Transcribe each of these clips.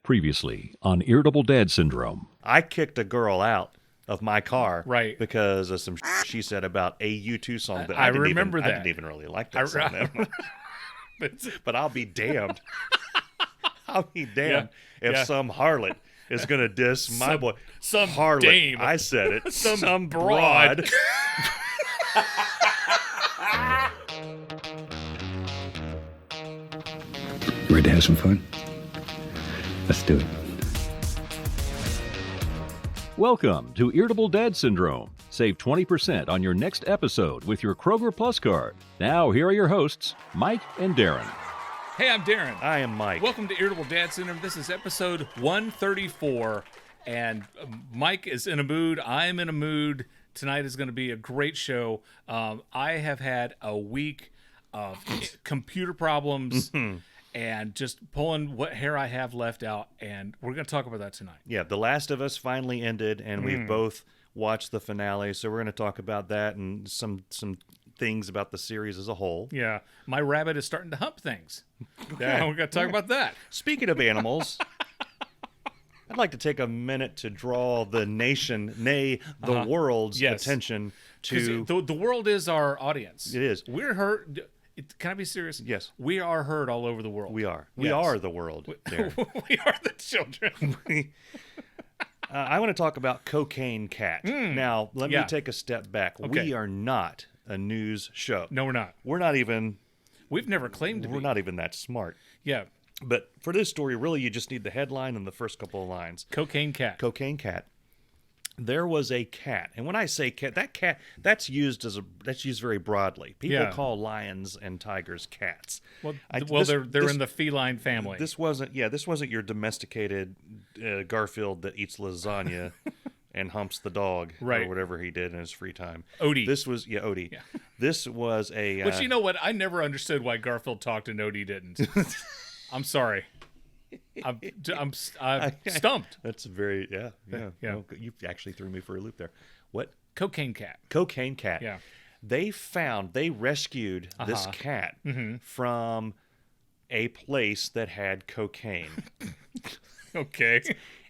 Previously on Irritable Dad Syndrome. I kicked a girl out of my car, right, because of some she said about a U2 song that I remember that. I didn't even really like that song. But I'll be damned. I'll be damned if some harlot is going to diss my boy. Some harlot. dame. I said it. Some broad. You ready to have some fun? Let's do it. Welcome to Irritable Dad Syndrome. Save 20% on your next episode with your Kroger Plus card. Now, here are your hosts, Mike and Darin. Hey, I'm Darin. I am Mike. Welcome to Irritable Dad Syndrome. This is episode 134, and Mike is in a mood. I'm in a mood. Tonight is going to be a great show. I have had a week of computer problems and just pulling what hair I have left out, and we're going to talk about that tonight. Yeah, The Last of Us finally ended, and we've both watched the finale, so we're going to talk about that and some things about the series as a whole. Yeah, my rabbit is starting to hump things. Yeah, we're going to talk about that. Speaking of animals, I'd like to take a minute to draw the nation, nay, the world's attention to... The world is our audience. It is. We're heard... Can I be serious? Yes. We are heard all over the world. We are. We are the world. We are the children. I want to talk about Cocaine Cat. Now, let me take a step back. Okay. We are not a news show. No, we're not. We're not even... We've never claimed to be. We're not even that smart. Yeah. But for this story, really, you just need the headline and the first couple of lines. Cocaine Cat. Cocaine Cat. There was a cat, and when I say cat, that's used very broadly. People call lions and tigers cats. Well, they're in the feline family. This wasn't your domesticated Garfield that eats lasagna and humps the dog, or whatever he did in his free time. Odie. This was Odie. Yeah. This was a. But you know what? I never understood why Garfield talked and Odie didn't. I'm sorry. I'm stumped. That's very Well, you actually threw me for a loop there. What? Cocaine Cat. Cocaine Cat. Yeah. They rescued this cat from a place that had cocaine. Okay.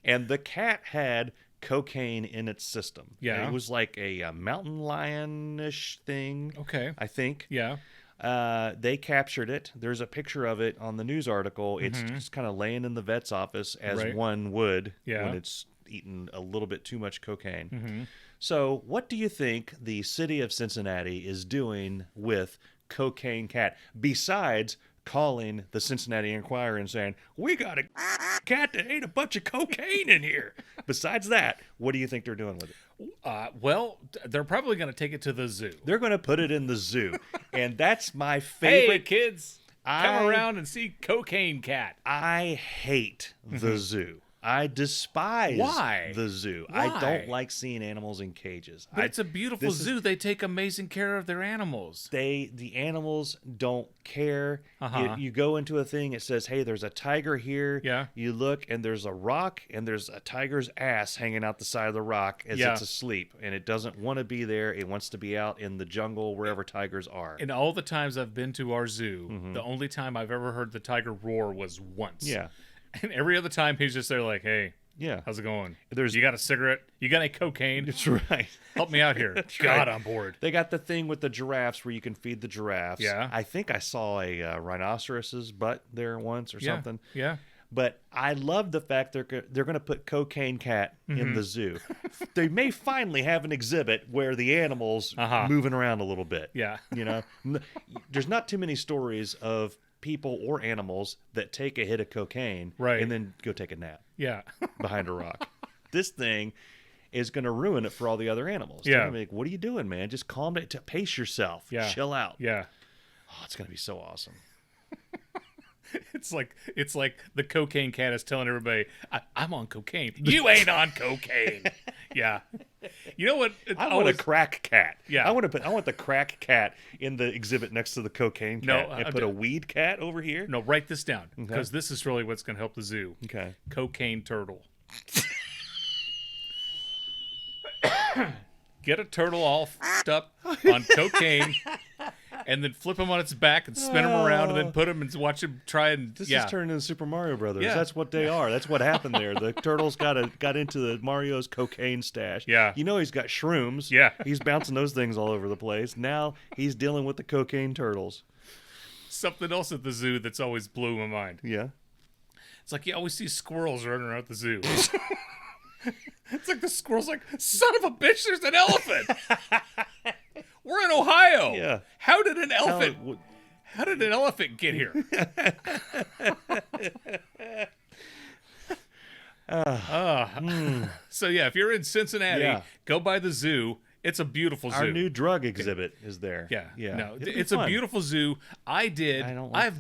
And the cat had cocaine in its system. Yeah. It was like a mountain lion-ish thing. Okay. I think. Yeah. They captured it. There's a picture of it on the news article. It's just kind of laying in the vet's office as one would when it's eaten a little bit too much cocaine. So what do you think the city of Cincinnati is doing with Cocaine Cat besides calling the Cincinnati Enquirer and saying, we got a cat that ate a bunch of cocaine in here? Besides that, what do you think they're doing with it? Well, they're probably going to take it to the zoo. They're going to put it in the zoo. And that's my favorite. Hey, kids, come around and see Cocaine Cat. I hate the zoo. I despise the zoo. Why? I don't like seeing animals in cages. But it's a beautiful zoo. They take amazing care of their animals. The animals don't care. You go into a thing, it says, hey, there's a tiger here. Yeah. You look, and there's a rock, and there's a tiger's ass hanging out the side of the rock as it's asleep. And it doesn't want to be there. It wants to be out in the jungle wherever tigers are. In all the times I've been to our zoo, the only time I've ever heard the tiger roar was once. Yeah. And every other time he's just there like, hey, how's it going? You got a cigarette? You got any cocaine? That's right. Help me out here. God, I'm bored. They got the thing with the giraffes where you can feed the giraffes. Yeah. I think I saw a rhinoceros's butt there once or something. Yeah. But I love the fact they're going to put Cocaine Cat in the zoo. They may finally have an exhibit where the animals moving around a little bit. Yeah. You know, there's not too many stories of people or animals that take a hit of cocaine and then go take a nap behind a rock. This thing is going to ruin it for all the other animals. They're gonna be like, what are you doing, man? Just calm down. Pace yourself. Chill out. Yeah. Oh, it's going to be so awesome. It's like the Cocaine Cat is telling everybody, I'm on cocaine. You ain't on cocaine. Yeah. You know what? I want a crack cat. Yeah. I want the crack cat in the exhibit next to the cocaine cat. And put a weed cat over here. No, write this down because this is really what's going to help the zoo. Okay. Cocaine turtle. Get a turtle all f***ed up on cocaine and then flip him on its back and spin him around and then put him and watch him try and This is turning into Super Mario Brothers. Yeah. That's what they are. That's what happened there. The turtles got into the Mario's cocaine stash. Yeah. You know he's got shrooms. Yeah. He's bouncing those things all over the place. Now he's dealing with the cocaine turtles. Something else at the zoo that's always blew my mind. Yeah. It's like you always see squirrels running around the zoo. It's like the squirrel's like, son of a bitch, there's an elephant. We're in Ohio. Yeah. How did an elephant get here? So yeah, if you're in Cincinnati, go by the zoo. It's a beautiful zoo. Our new drug exhibit is there. Yeah. Yeah. No, It'll be it's fun. a beautiful zoo. I've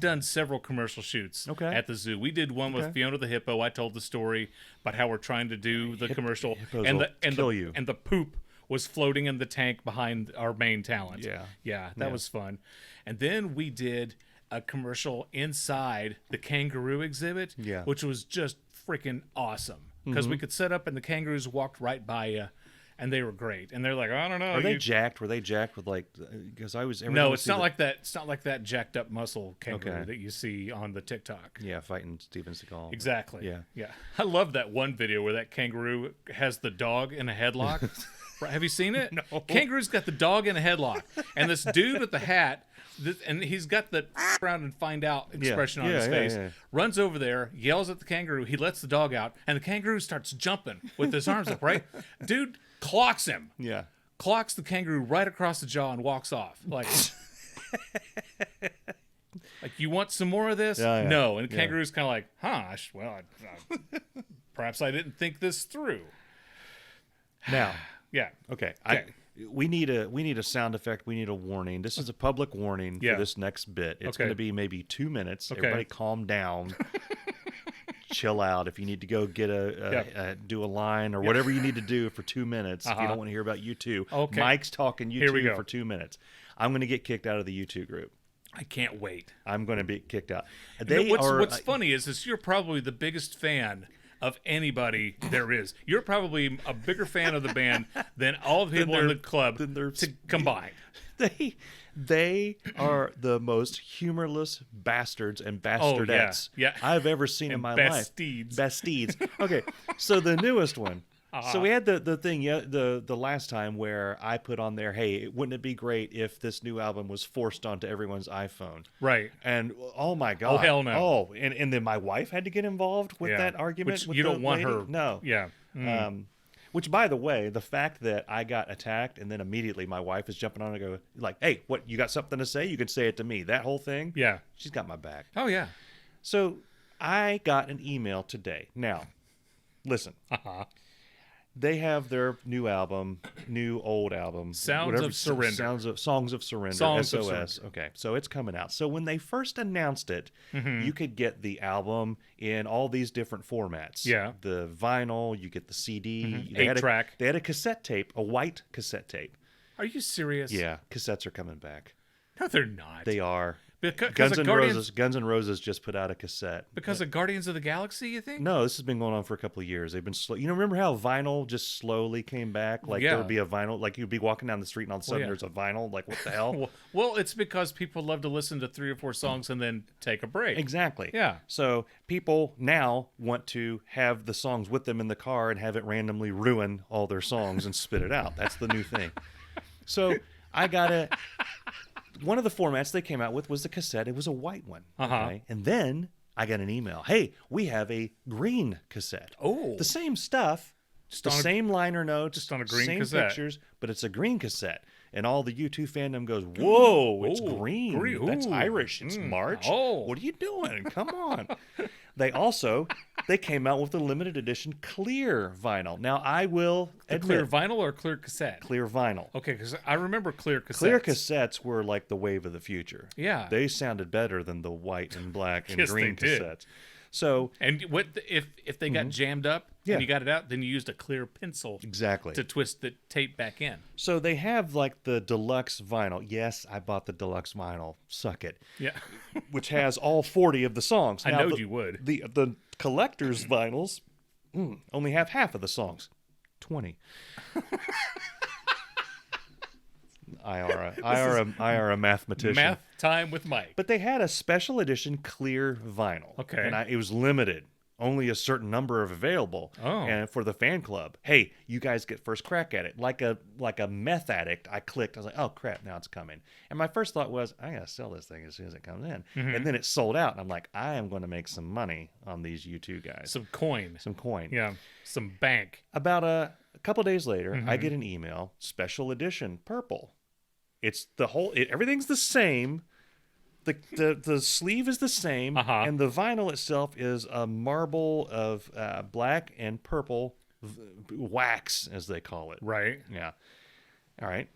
done several commercial shoots Okay. at the zoo. We did one with Fiona the hippo. I told the story about how we're trying to do the commercial, hippos and will the kill you. and the poop was floating in the tank behind our main talent. Yeah. That was fun. And then we did a commercial inside the kangaroo exhibit, which was just freaking awesome because we could set up and the kangaroos walked right by you. And they were great, and they're like, I don't know. Are they jacked? Were they jacked with like? Because I was. No, it's not like that. It's not like that jacked up muscle kangaroo that you see on the TikTok. Yeah, fighting Steven Seagal. Exactly. Yeah. I love that one video where that kangaroo has the dog in a headlock. Have you seen it? No. Kangaroo's got the dog in a headlock, and this dude with the hat. And he's got the around and find out expression on his face. Runs over there, yells at the kangaroo. He lets the dog out, and the kangaroo starts jumping with his arms up. Right, dude clocks him. Yeah, clocks the kangaroo right across the jaw and walks off. Like, you want some more of this? No. And the kangaroo's kind of like, perhaps I didn't think this through. Now, okay. We need a sound effect. We need a warning. This is a public warning for this next bit. It's going to be maybe 2 minutes. Okay. Everybody calm down. Chill out. If you need to go get do a line or whatever you need to do for 2 minutes, if you don't want to hear about U2, Mike's talking U2 for 2 minutes. I'm going to get kicked out of the U2 group. I can't wait. I'm going to be kicked out. What's funny is you're probably the biggest fan of anybody there is. You're probably a bigger fan of the band than all the people in the club combined. They are the most humorless bastards and bastardettes I've ever seen in my life. Basteeds. Okay, so the newest one. So we had the thing the last time where I put on there, hey, wouldn't it be great if this new album was forced onto everyone's iPhone? Right. And oh my God. Oh, hell no. Oh, and then my wife had to get involved with that argument. Which you don't want lady. her. No. Yeah. Which, by the way, the fact that I got attacked and then immediately my wife is jumping on and go like, hey, what, you got something to say? You can say it to me. That whole thing. Yeah. She's got my back. Oh, yeah. So I got an email today. Now, listen. They have their new old album. Songs of Surrender. Songs of Surrender. Songs SOS. of Surrender. Okay, so it's coming out. So when they first announced it, you could get the album in all these different formats. Yeah. The vinyl, you get the CD. 8-track. They had a cassette tape, a white cassette tape. Are you serious? Yeah, cassettes are coming back. No, they're not. They are. Because Guns N' Roses just put out a cassette. Because of Guardians of the Galaxy, you think? No, this has been going on for a couple of years. They've been slow. You know, remember how vinyl just slowly came back? Like there would be a vinyl, like you'd be walking down the street and all of a sudden there's a vinyl. Like what the hell? Well, it's because people love to listen to 3 or 4 songs and then take a break. Exactly. Yeah. So people now want to have the songs with them in the car and have it randomly ruin all their songs and spit it out. That's the new thing. So I got one of the formats they came out with was the cassette. It was a white one. Okay? And then I got an email. Hey, we have a green cassette. Oh. The same stuff, same liner notes, just on a green same cassette. Pictures, but it's a green cassette. And all the U2 fandom goes, whoa, it's green. That's Irish. It's March. Oh. What are you doing? Come on. They came out with a limited edition clear vinyl. Now, I will admit. Clear vinyl or clear cassette? Clear vinyl. Okay, because I remember clear cassettes. Clear cassettes were like the wave of the future. Yeah. They sounded better than the white and black and Yes, green they did. cassettes. So, and if they got jammed up and you got it out, then you used a clear pencil exactly to twist the tape back in. So they have like the deluxe vinyl. Yes, I bought the deluxe vinyl. Suck it. Yeah. Which has all 40 of the songs. I know you would. The collector's vinyls only have half of the songs. 20. I are a mathematician. Math time with Mike. But they had a special edition clear vinyl. Okay. And it was limited. Only a certain number of available. Oh. And for the fan club, hey, you guys get first crack at it. Like a meth addict, I clicked. I was like, oh crap, now it's coming. And my first thought was, I gotta sell this thing as soon as it comes in. Mm-hmm. And then it sold out, and I'm like, I am going to make some money on these U2 guys. Some coin. Yeah, some bank. About a couple days later, Mm-hmm. I get an email, special edition, purple. It's the whole. Everything's the same. The sleeve is the same, and the vinyl itself is a marble of black and purple wax, as they call it. Right. Yeah. All right.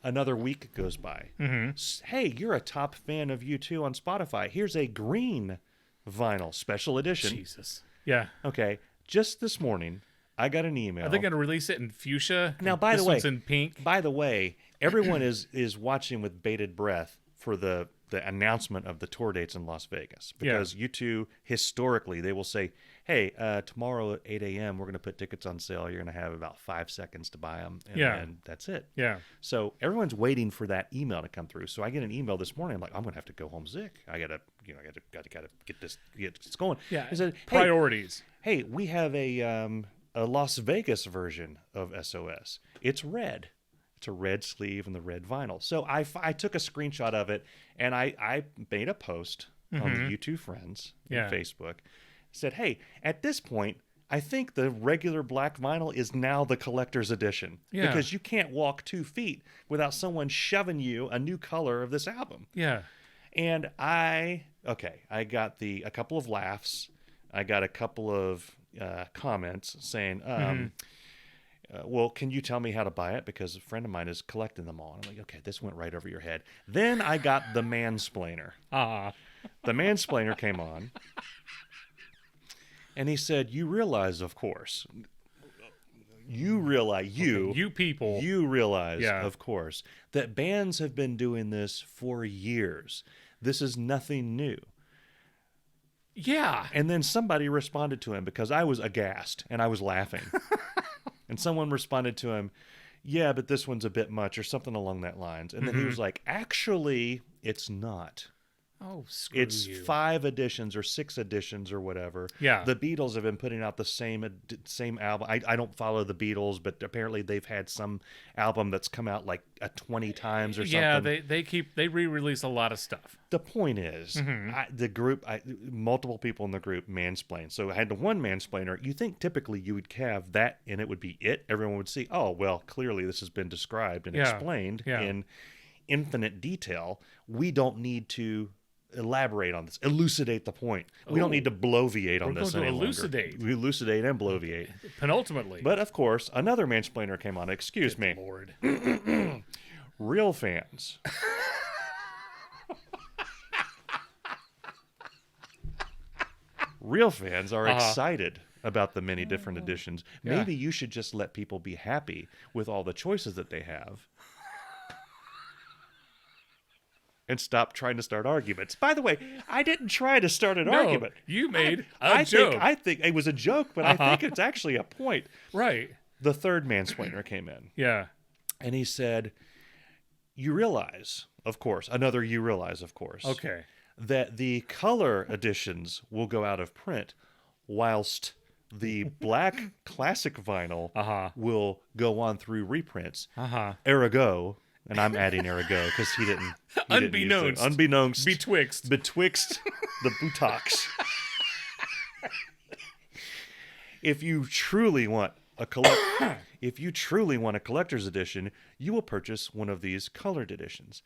Another week goes by. Mm-hmm. Hey, you're a top fan of U2 on Spotify. Here's a green vinyl special edition. Jesus. Yeah. Okay. Just this morning, I got an email. Are they going to release it in fuchsia? Now, by this the way, one's in pink. By the way, everyone is watching with bated breath for the announcement of the tour dates in Las Vegas, because U2 historically they will say, hey, tomorrow at 8 a.m. we're going to put tickets on sale. You're going to have about 5 seconds to buy them, and that's it. Yeah. So everyone's waiting for that email to come through. So I get an email this morning. I'm like, I'm going to have to go home sick. I gotta get this going. Yeah. He said, priorities. Hey, we have a Las Vegas version of SOS. It's red. It's a red sleeve and the red vinyl. So I took a screenshot of it, and I made a post on the U2 Friends on Facebook. Said, hey, at this point, I think the regular black vinyl is now the collector's edition. Yeah. Because you can't walk 2 feet without someone shoving you a new color of this album. Yeah. And I got a couple of laughs. I got a couple of comments saying, well, can you tell me how to buy it? Because a friend of mine is collecting them all. And I'm like, okay, this went right over your head. Then I got the mansplainer. The mansplainer came on. And he said, you realize, of course, you realize, of course, that bands have been doing this for years. This is nothing new. Yeah. And then somebody responded to him, because I was aghast and I was laughing. And someone responded to him, yeah, but this one's a bit much, or something along that lines. And then he was like, actually, it's not. Oh, screw It's you. 5 editions or 6 editions or whatever. Yeah. The Beatles have been putting out the same album. I don't follow the Beatles, but apparently they've had some album that's come out like 20 times or something. Yeah, they re-release a lot of stuff. The point is, multiple people in the group mansplain. So I had the one mansplainer. You think typically you would have that and it would be it? Everyone would see, oh, well, clearly this has been described and explained in infinite detail. We don't need to elaborate on this, elucidate the point. We don't need to bloviate on this any longer. We elucidate and bloviate. Penultimately. But of course, another mansplainer came on. Excuse me. Lord. Real fans. Real fans are excited about the many different editions. Maybe you should just let people be happy with all the choices that they have. And stop trying to start arguments. By the way, I didn't try to start an argument. You made a joke. I think it was a joke, but I think it's actually a point. Right. The third mansplainer came in. Yeah. And he said, you realize, of course, Okay. that the color editions will go out of print, whilst the black classic vinyl will go on through reprints. Ergo, and I'm adding ergo because he didn't. Unbeknownst. Betwixt the buttocks. If you truly want a collector's edition, you will purchase one of these colored editions.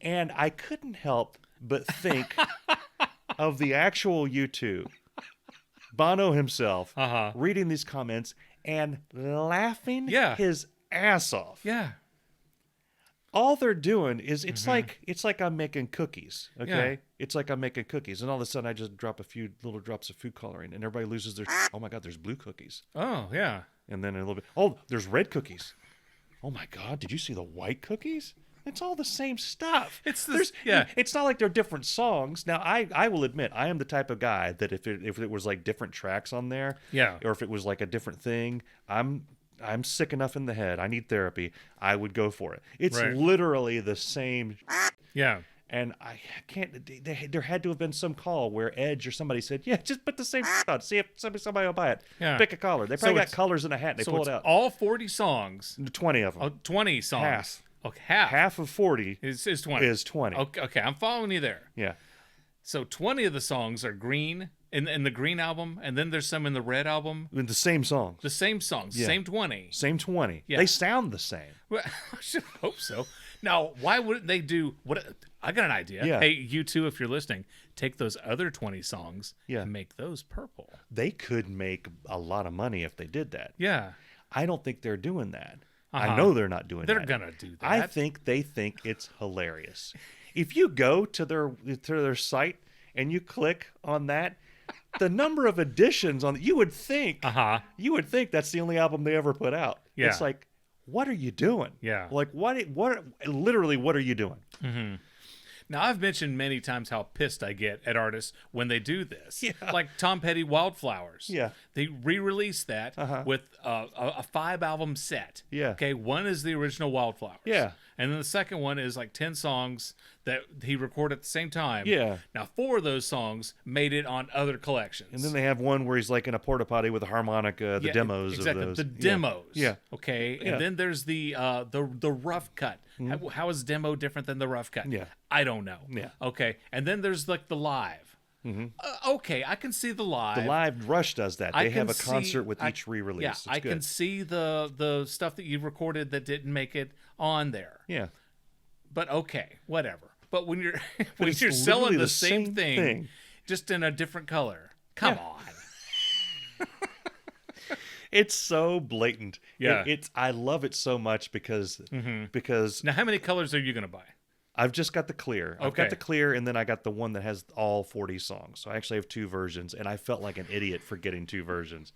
And I couldn't help but think of the actual U2, Bono himself, reading these comments and laughing his ass off. Yeah. All they're doing is it's like I'm making cookies, okay? Yeah. It's like I'm making cookies, and all of a sudden I just drop a few little drops of food coloring, and everybody loses their. Oh my God, there's blue cookies. Oh yeah. And then a little bit. Oh, there's red cookies. Oh my God, did you see the white cookies? It's all the same stuff. It's not like they're different songs. Now I will admit I am the type of guy that if it was like different tracks on there, or if it was like a different thing, I'm I'm sick enough in the head. I need therapy. I would go for it. It's Right. literally the same. Yeah. And I can't. There had to have been some call where Edge or somebody said, "Yeah, just put the same on. See if somebody will buy it. Yeah. Pick a color." They probably got it's- colors in a hat. And they So pull it's it out. all 40 songs. 20 of them. 20 songs. Half. Okay, half. Half of 40 is 20. is 20. Okay, I'm following you there. Yeah. So 20 of the songs are green in the green album, and then there's some in the red album. With the same songs. The same songs, Yeah. same 20. Same 20. Yeah. They sound the same. Well, I should hope so. Now, why wouldn't they do what? I got an idea. Yeah. Hey, you two, if you're listening, take those other 20 songs Yeah. and make those purple. They could make a lot of money if they did that. Yeah. I don't think they're doing that. Uh-huh. I know they're not doing They're that. gonna do that. I think they think it's hilarious. If you go to their site and you click on that, the number of editions on you would think that's the only album they ever put out. Yeah. It's like, what are you doing? Yeah. Like literally what are you doing? Now, I've mentioned many times how pissed I get at artists when they do this. Yeah. Like Tom Petty, Wildflowers. Yeah. They re-released that with a 5-album set. Yeah. Okay, one is the original Wildflowers. Yeah. And then the second one is like 10 songs that he recorded at the same time. Yeah. Now, 4 of those songs made it on other collections. And then they have one where he's like in a porta potty with a harmonica, the demos exactly, of those. the demos. Yeah. Okay. Yeah. And then there's the rough cut. How is demo different than the rough cut? Yeah. I don't know. Yeah. Okay. And then there's like the live. Okay, I can see the live. The live Rush does that. I They have can a concert see- with each re-release. Yeah, It's I good. can see the stuff that you recorded that didn't make it on there. Yeah. But okay, whatever. But when you're when it's you're selling literally the the same same thing, thing. just in a different color, come on. It's so blatant. Yeah. It's I love it so much because Now, how many colors are you gonna buy? I've just got the clear. I've Okay. got the clear, and then I got the one that has all 40 songs. So I actually have 2 versions, and I felt like an idiot for getting 2 versions.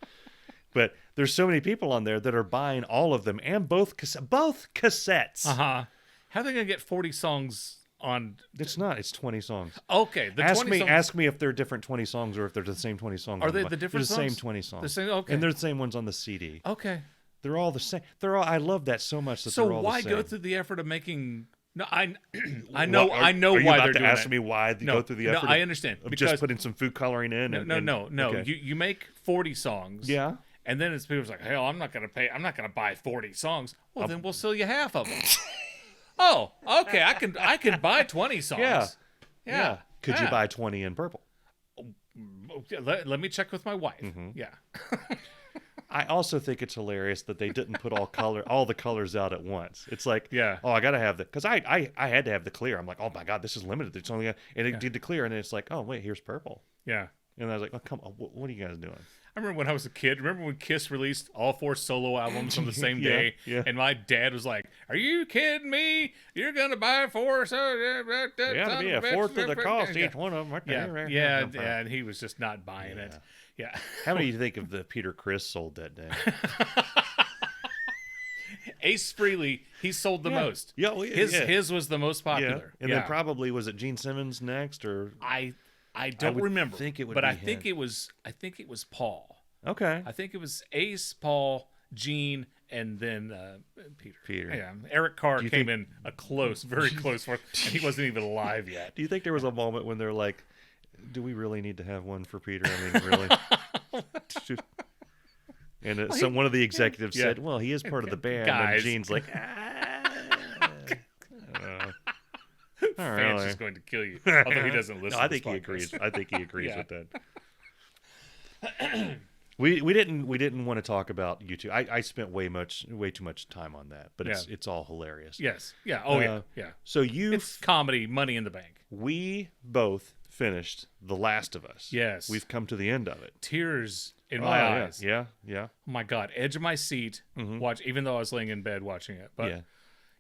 But there's so many people on there that are buying all of them and both cassettes. How are they gonna get 40 songs on? It's not. It's 20 songs. Okay, the 20 songs. Ask me if they're different 20 songs or if they're the same 20 songs. Are on they the the different They're the songs? same 20 songs. The same. Okay. And they're the same ones on the CD. Okay. They're all the same. They're all. I love that so much that So they're all why the same. go through the effort of making? No, I Well, know are why you they're about to doing ask it. me why they No, go through the no, effort? I understand, Of because- just putting some food coloring in. No. Okay. You make 40 songs. Yeah. And then it's people's like, hell, I'm not gonna buy 40 songs. Well, then we'll sell you half of them. Oh, okay. I can buy 20 songs. Yeah. Yeah. Could you Yeah. buy 20 in purple? Let me check with my wife. Mm-hmm. Yeah. I also think it's hilarious that they didn't put all the colors out at once. It's like, Yeah. oh, I gotta have because I had to have the clear. I'm like, oh my god, this is limited. It's only and it did the clear, and then it's like, oh wait, here's purple. Yeah. And I was like, oh come on, what are you guys doing? I remember when I was a kid. Remember when Kiss released all 4 solo albums on the same Yeah, day? yeah. And my dad was like, "Are you kidding me? You're gonna buy 4 so Yeah, to be a fourth of the cost each one of them. Right Yeah, there. yeah, and he was just not buying it. Yeah. How many do you think of the Peter Criss sold that day? Ace Frehley, he sold the most. Yeah, well, yeah. His was the most Yeah. popular. And then probably was it Gene Simmons next or I don't would remember. think it would but be I think him. it was Paul. okay? I think it was Ace, Paul, Gene, and then Peter. Yeah, Eric Carr you came think- in a very close fourth, and he wasn't even alive yet. Do you think there was a moment when they're like, "Do we really need to have one for Peter?" I mean, really? And one of the executives said, "Well, he is part of the band." Guys. And Gene's like, All right. Fan's just going to kill you, although he doesn't listen. No, I to think this he podcast. agrees. I think he agrees Yeah. with that. We didn't want to talk about YouTube. I spent way too much time on that, but it's all hilarious. Yes. Yeah. Oh yeah. Yeah. So It's comedy, money in the bank. we both finished The Last of Us. Yes. We've come to the end of it. Tears in my eyes. Yeah. Oh my God, edge of my seat. Watch, even though I was laying in bed watching it. But Yeah.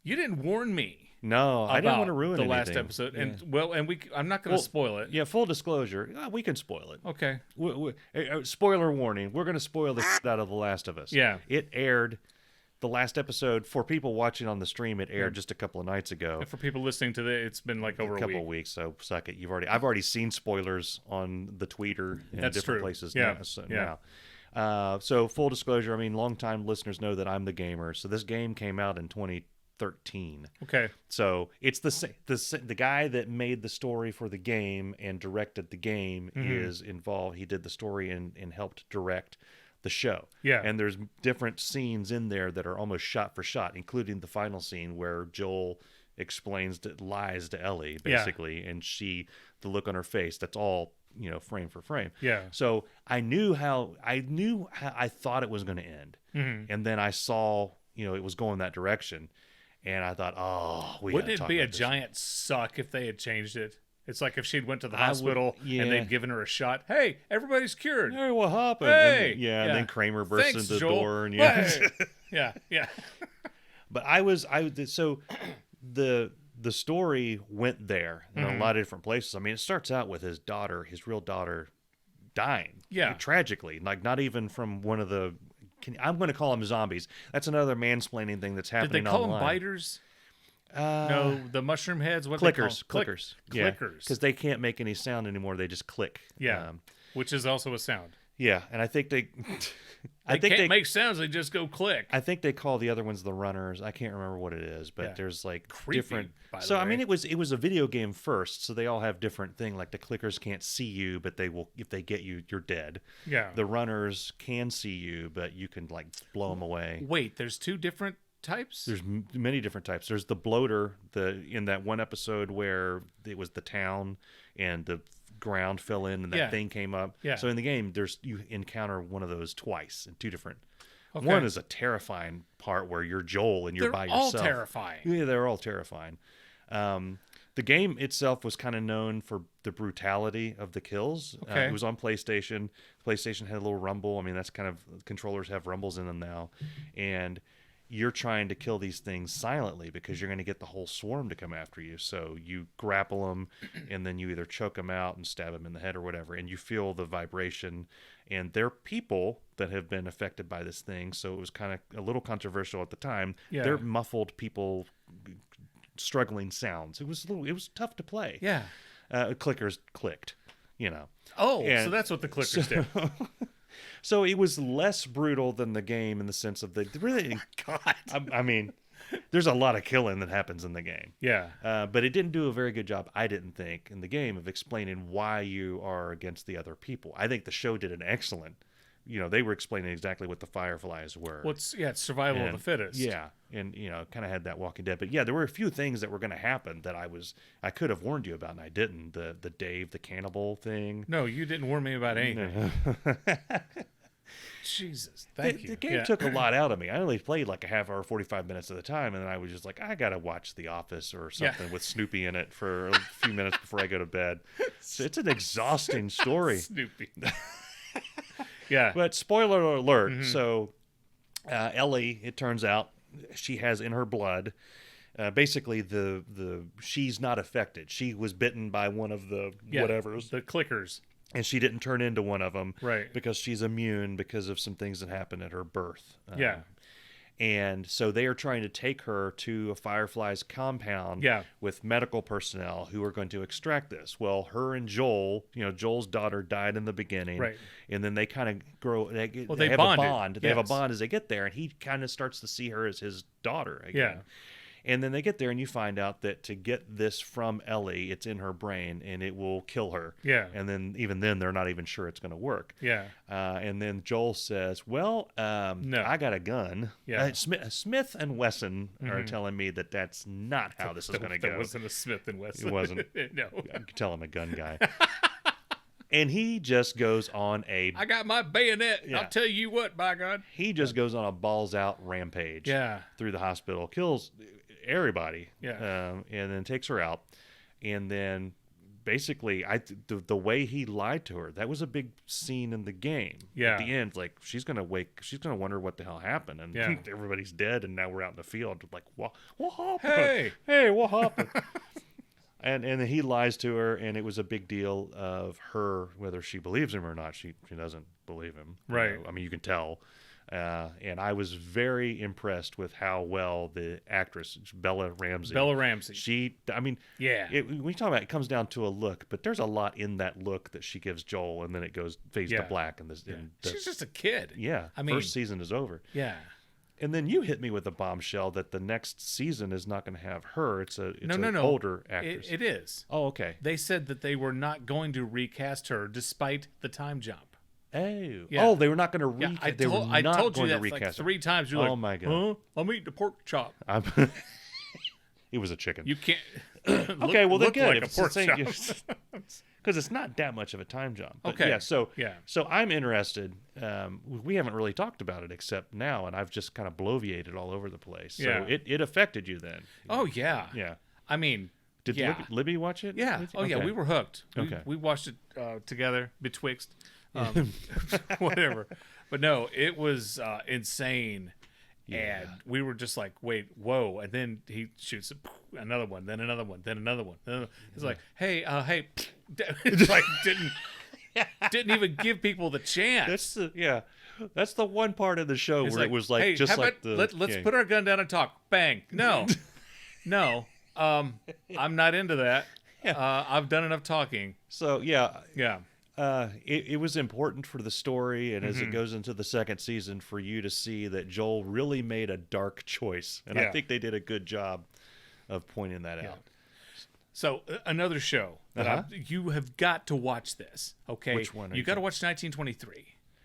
you didn't warn me. No, I didn't want to ruin the anything. last episode, Yeah. and I'm not going to spoil it. Yeah, full disclosure, we can spoil it. Okay. Spoiler warning: we're going to spoil the shit out of The Last of Us. Yeah. It aired. The last episode for people watching on the stream. It aired just a couple of nights ago. And for people listening to this, it's been like over a couple week. of weeks, so suck it. I've already seen spoilers on the Twitter and That's different true. places Yeah. now. So Yeah. So full disclosure, I mean, longtime listeners know that I'm the gamer. So this game came out in 2013. Okay. So it's the guy that made the story for the game and directed the game is involved. He did the story and helped direct the show. Yeah. And there's different scenes in there that are almost shot for shot, including the final scene where Joel lies to Ellie, basically, and the look on her face, that's all, frame for frame. Yeah. So I knew how I thought it was going to end. And then I saw, it was going that direction. And I thought, wouldn't it be a giant suck if they had changed it? It's like if she'd went to the hospital and they'd given her a shot. Hey, everybody's cured. Hey, what happened? Hey, and then Kramer bursts into the Joel. door and Hey. yeah. But so the story went there in a lot of different places. I mean, it starts out with his real daughter, dying. Yeah, tragically, like not even from one of the. I'm going to call them zombies. That's another mansplaining thing that's happening. Did they call online. them biters? No, the mushroom heads. What clickers? Clickers. Because they can't make any sound anymore. They just click. Yeah, which is also a sound. Yeah, and I think they. They can't make sounds. They just go click. I think they call the other ones the runners. I can't remember what it is, but there's like creepy, different. By the so way. I mean, it was a video game first, so they all have different thing. Like the clickers can't see you, but they will if they get you, you're dead. Yeah. The runners can see you, but you can like blow them away. Wait, there's two different types? There's many different types. There's the bloater, in that one episode where it was the town and the ground fell in and that thing came up. Yeah. So in the game, you encounter one of those twice in two different. Okay. One is a terrifying part where you're Joel and you're by yourself. They're all terrifying. Yeah, they're all terrifying. The game itself was kind of known for the brutality of the kills. Okay. It was on PlayStation. PlayStation had a little rumble. I mean, that's kind of controllers have rumbles in them now, and you're trying to kill these things silently because you're going to get the whole swarm to come after you. So you grapple them, and then you either choke them out and stab them in the head or whatever, and you feel the vibration. And they're people that have been affected by this thing, so it was kind of a little controversial at the time. Yeah. They're muffled people, struggling sounds. It was tough to play. Yeah. Clickers clicked, Oh, And so that's what the clickers did. So it was less brutal than the game in the sense of really. God. I mean, there's a lot of killing that happens in the game. Yeah. But it didn't do a very good job, I didn't think, in the game of explaining why you are against the other people. I think the show did an excellent. They were explaining exactly what the Fireflies were. It's survival of the fittest. Yeah, and kind of had that Walking Dead. But yeah, there were a few things that were going to happen that I could have warned you about, and I didn't. The Dave the cannibal thing. No, you didn't warn me about anything. Jesus, thank you. The game took a lot out of me. I only played like a half hour, 45 minutes at a time, and then I was just like, I gotta watch The Office or something with Snoopy in it for a few minutes before I go to bed. So it's an exhausting story. Snoopy. Yeah. But spoiler alert. So Ellie, it turns out, she has in her blood. Basically, she's not affected. She was bitten by one of the whatevers, the clickers. And she didn't turn into one of them, right? Because she's immune because of some things that happened at her birth. And so they are trying to take her to a Firefly's compound with medical personnel who are going to extract this. Well, her and Joel, Joel's daughter died in the beginning, right? And then they kind of grow. They bonded. have a bond. They have a bond as they get there, and he kind of starts to see her as his daughter again. Yeah. And then they get there, and you find out that to get this from Ellie, it's in her brain, and it will kill her. Yeah. And then even then, they're not even sure it's going to work. Yeah. And then Joel says, "Well, no. I got a gun." Yeah. Smith and Wesson are telling me that that's not how this is going to go. That wasn't a Smith and Wesson. It wasn't. No. I can tell I'm a gun guy. And he just goes on I got my bayonet. Yeah. I'll tell you what, by God. He just goes on a balls out rampage. Yeah. Through the hospital, kills everybody. Yeah. And then takes her out. And then basically, the way he lied to her, that was a big scene in the game. Yeah. At the end, like she's gonna wonder what the hell happened, and everybody's dead, and now we're out in the field. Like, what happened? Hey, what happened? And he lies to her, and it was a big deal of her, whether she believes him or not. She doesn't believe him. Right. I mean, you can tell. And I was very impressed with how well the actress Bella Ramsey. When you talk about it comes down to a look, but there's a lot in that look that she gives Joel, and then it fades to black. She's just a kid. Yeah, first season is over. Yeah. And then you hit me with a bombshell that the next season is not going to have her. It's an older actress. It is. Oh, okay. They said that they were not going to recast her despite the time jump. Oh, yeah. They were not going to recast. I told you that like 3 times. You're like, my God! I'm eating the pork chop. It was a chicken. You can't. Okay, well then good. Like a pork chop. Because it's not that much of a time jump. But okay. So I'm interested. We haven't really talked about it except now, and I've just kind of bloviated all over the place. So it affected you then. Oh yeah. Yeah. I mean, did Libby watch it? Yeah. Oh yeah, we were hooked. We watched it together betwixt. Whatever. But no, it was insane. Yeah. And we were just like, wait, whoa. And then he shoots another one, then another one, then another one. It's like, hey. It's like didn't even give people the chance. That's the one part of the show where it was like, hey, just like let's put our gun down and talk. Bang. No. I'm not into that. I've done enough talking. So yeah. It was important for the story, and as it goes into the second season, for you to see that Joel really made a dark choice, and I think they did a good job of pointing that out. So another show that you have got to watch this. Okay, which one? You got to watch 1923.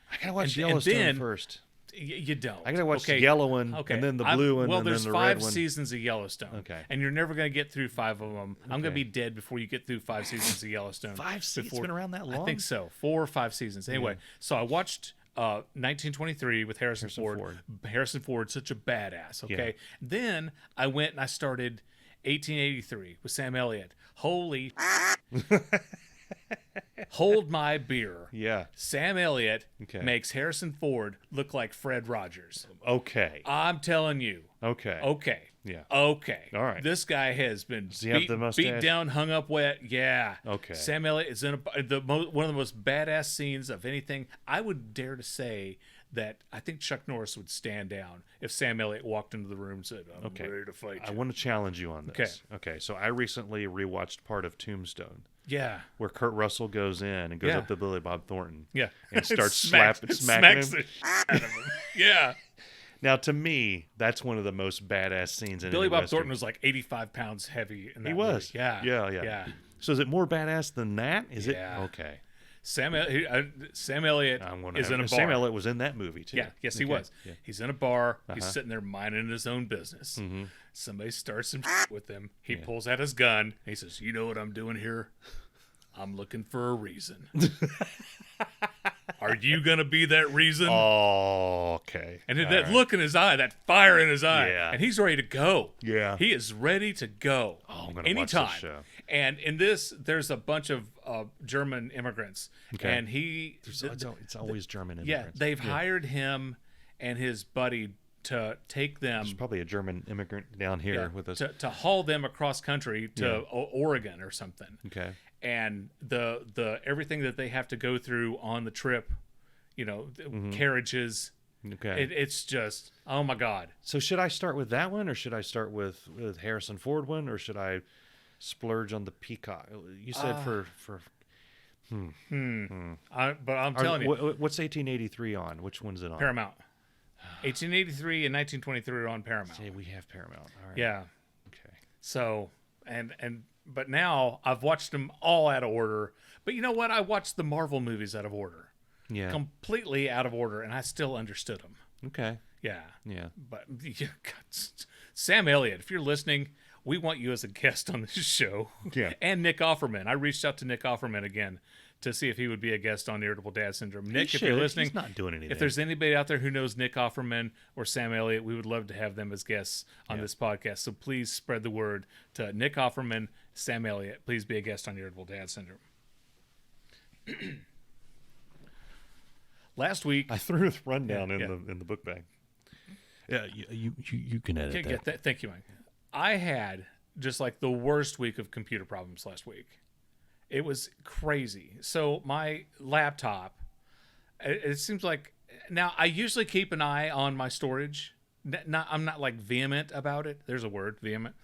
I gotta watch Yellowstone first. You don't. I gotta watch the yellow one, and then the blue one, and then the red one. Well, there's 5 seasons of Yellowstone. Okay. And you're never going to get through 5 of them. I'm going to be dead before you get through 5 seasons of Yellowstone. 5 seasons? It's been around that long? I think so. 4 or 5 seasons. Anyway, so I watched 1923 with Harrison Ford. Harrison Ford, such a badass, okay? Yeah. Then I went and I started 1883 with Sam Elliott. Holy... Hold my beer. Yeah. Sam Elliott makes Harrison Ford look like Fred Rogers. Okay. I'm telling you. Okay. Yeah. Okay. All right. This guy has been beat down, hung up wet. Yeah. Okay. Sam Elliott is in one of the most badass scenes of anything. I would dare to say that I think Chuck Norris would stand down if Sam Elliott walked into the room and said, I'm ready to fight you. I want to challenge you on this. Okay. So I recently rewatched part of Tombstone. Yeah. Where Kurt Russell goes in and goes up to Billy Bob Thornton. Yeah. And starts smacking him. The shit out of him. Yeah. Now, to me, that's one of the most badass scenes in Billy Bob Western. Thornton was like 85 pounds heavy in that He was. movie. Yeah. So is it more badass than that? Is it? Okay. Sam Elliott is in a bar. Sam Elliott was in that movie, too. Yeah, yes, he was. Yeah. He's in a bar. He's sitting there minding his own business. Mm-hmm. Somebody starts some with him. He pulls out his gun. He says, you know what I'm doing here? I'm looking for a reason. Are you going to be that reason? Oh, okay. And that look in his eye, that fire in his eye. Yeah. And he's ready to go. Yeah. He is ready to go. Oh, I'm going to watch this show. And in this, there's a bunch of German immigrants. Okay. And it's always German immigrants. Yeah, they've hired him and his buddy to take them. There's probably a German immigrant down here with us. To haul them across country to Oregon or something. Okay. And the everything that they have to go through on the trip, carriages. Okay. It's just, oh my God. So should I start with that one, or should I start with Harrison Ford one, or should I splurge on the Peacock? You said But I'm telling you, what's 1883 on? Which one's it on? Paramount. 1883 and 1923 are on Paramount. See, we have Paramount. All right. Yeah. Okay. So but now I've watched them all out of order. But you know what? I watched the Marvel movies out of order. Yeah. Completely out of order, and I still understood them. Okay. Yeah. Yeah. But Sam Elliott, if you're listening, we want you as a guest on this show. Yeah. And Nick Offerman. I reached out to Nick Offerman again to see if he would be a guest on Irritable Dad Syndrome. Nick, if you're listening, he's not doing anything. If there's anybody out there who knows Nick Offerman or Sam Elliott, we would love to have them as guests on this podcast. So please spread the word to Nick Offerman, Sam Elliott. Please be a guest on Irritable Dad Syndrome. Last week, I threw the rundown in the book bag. Yeah, you can edit that. Thank you, Mike. I had just like the worst week of computer problems last week. It was crazy. So my laptop, it seems like Now, I usually keep an eye on my storage. I'm not like vehement about it. There's a word, vehement.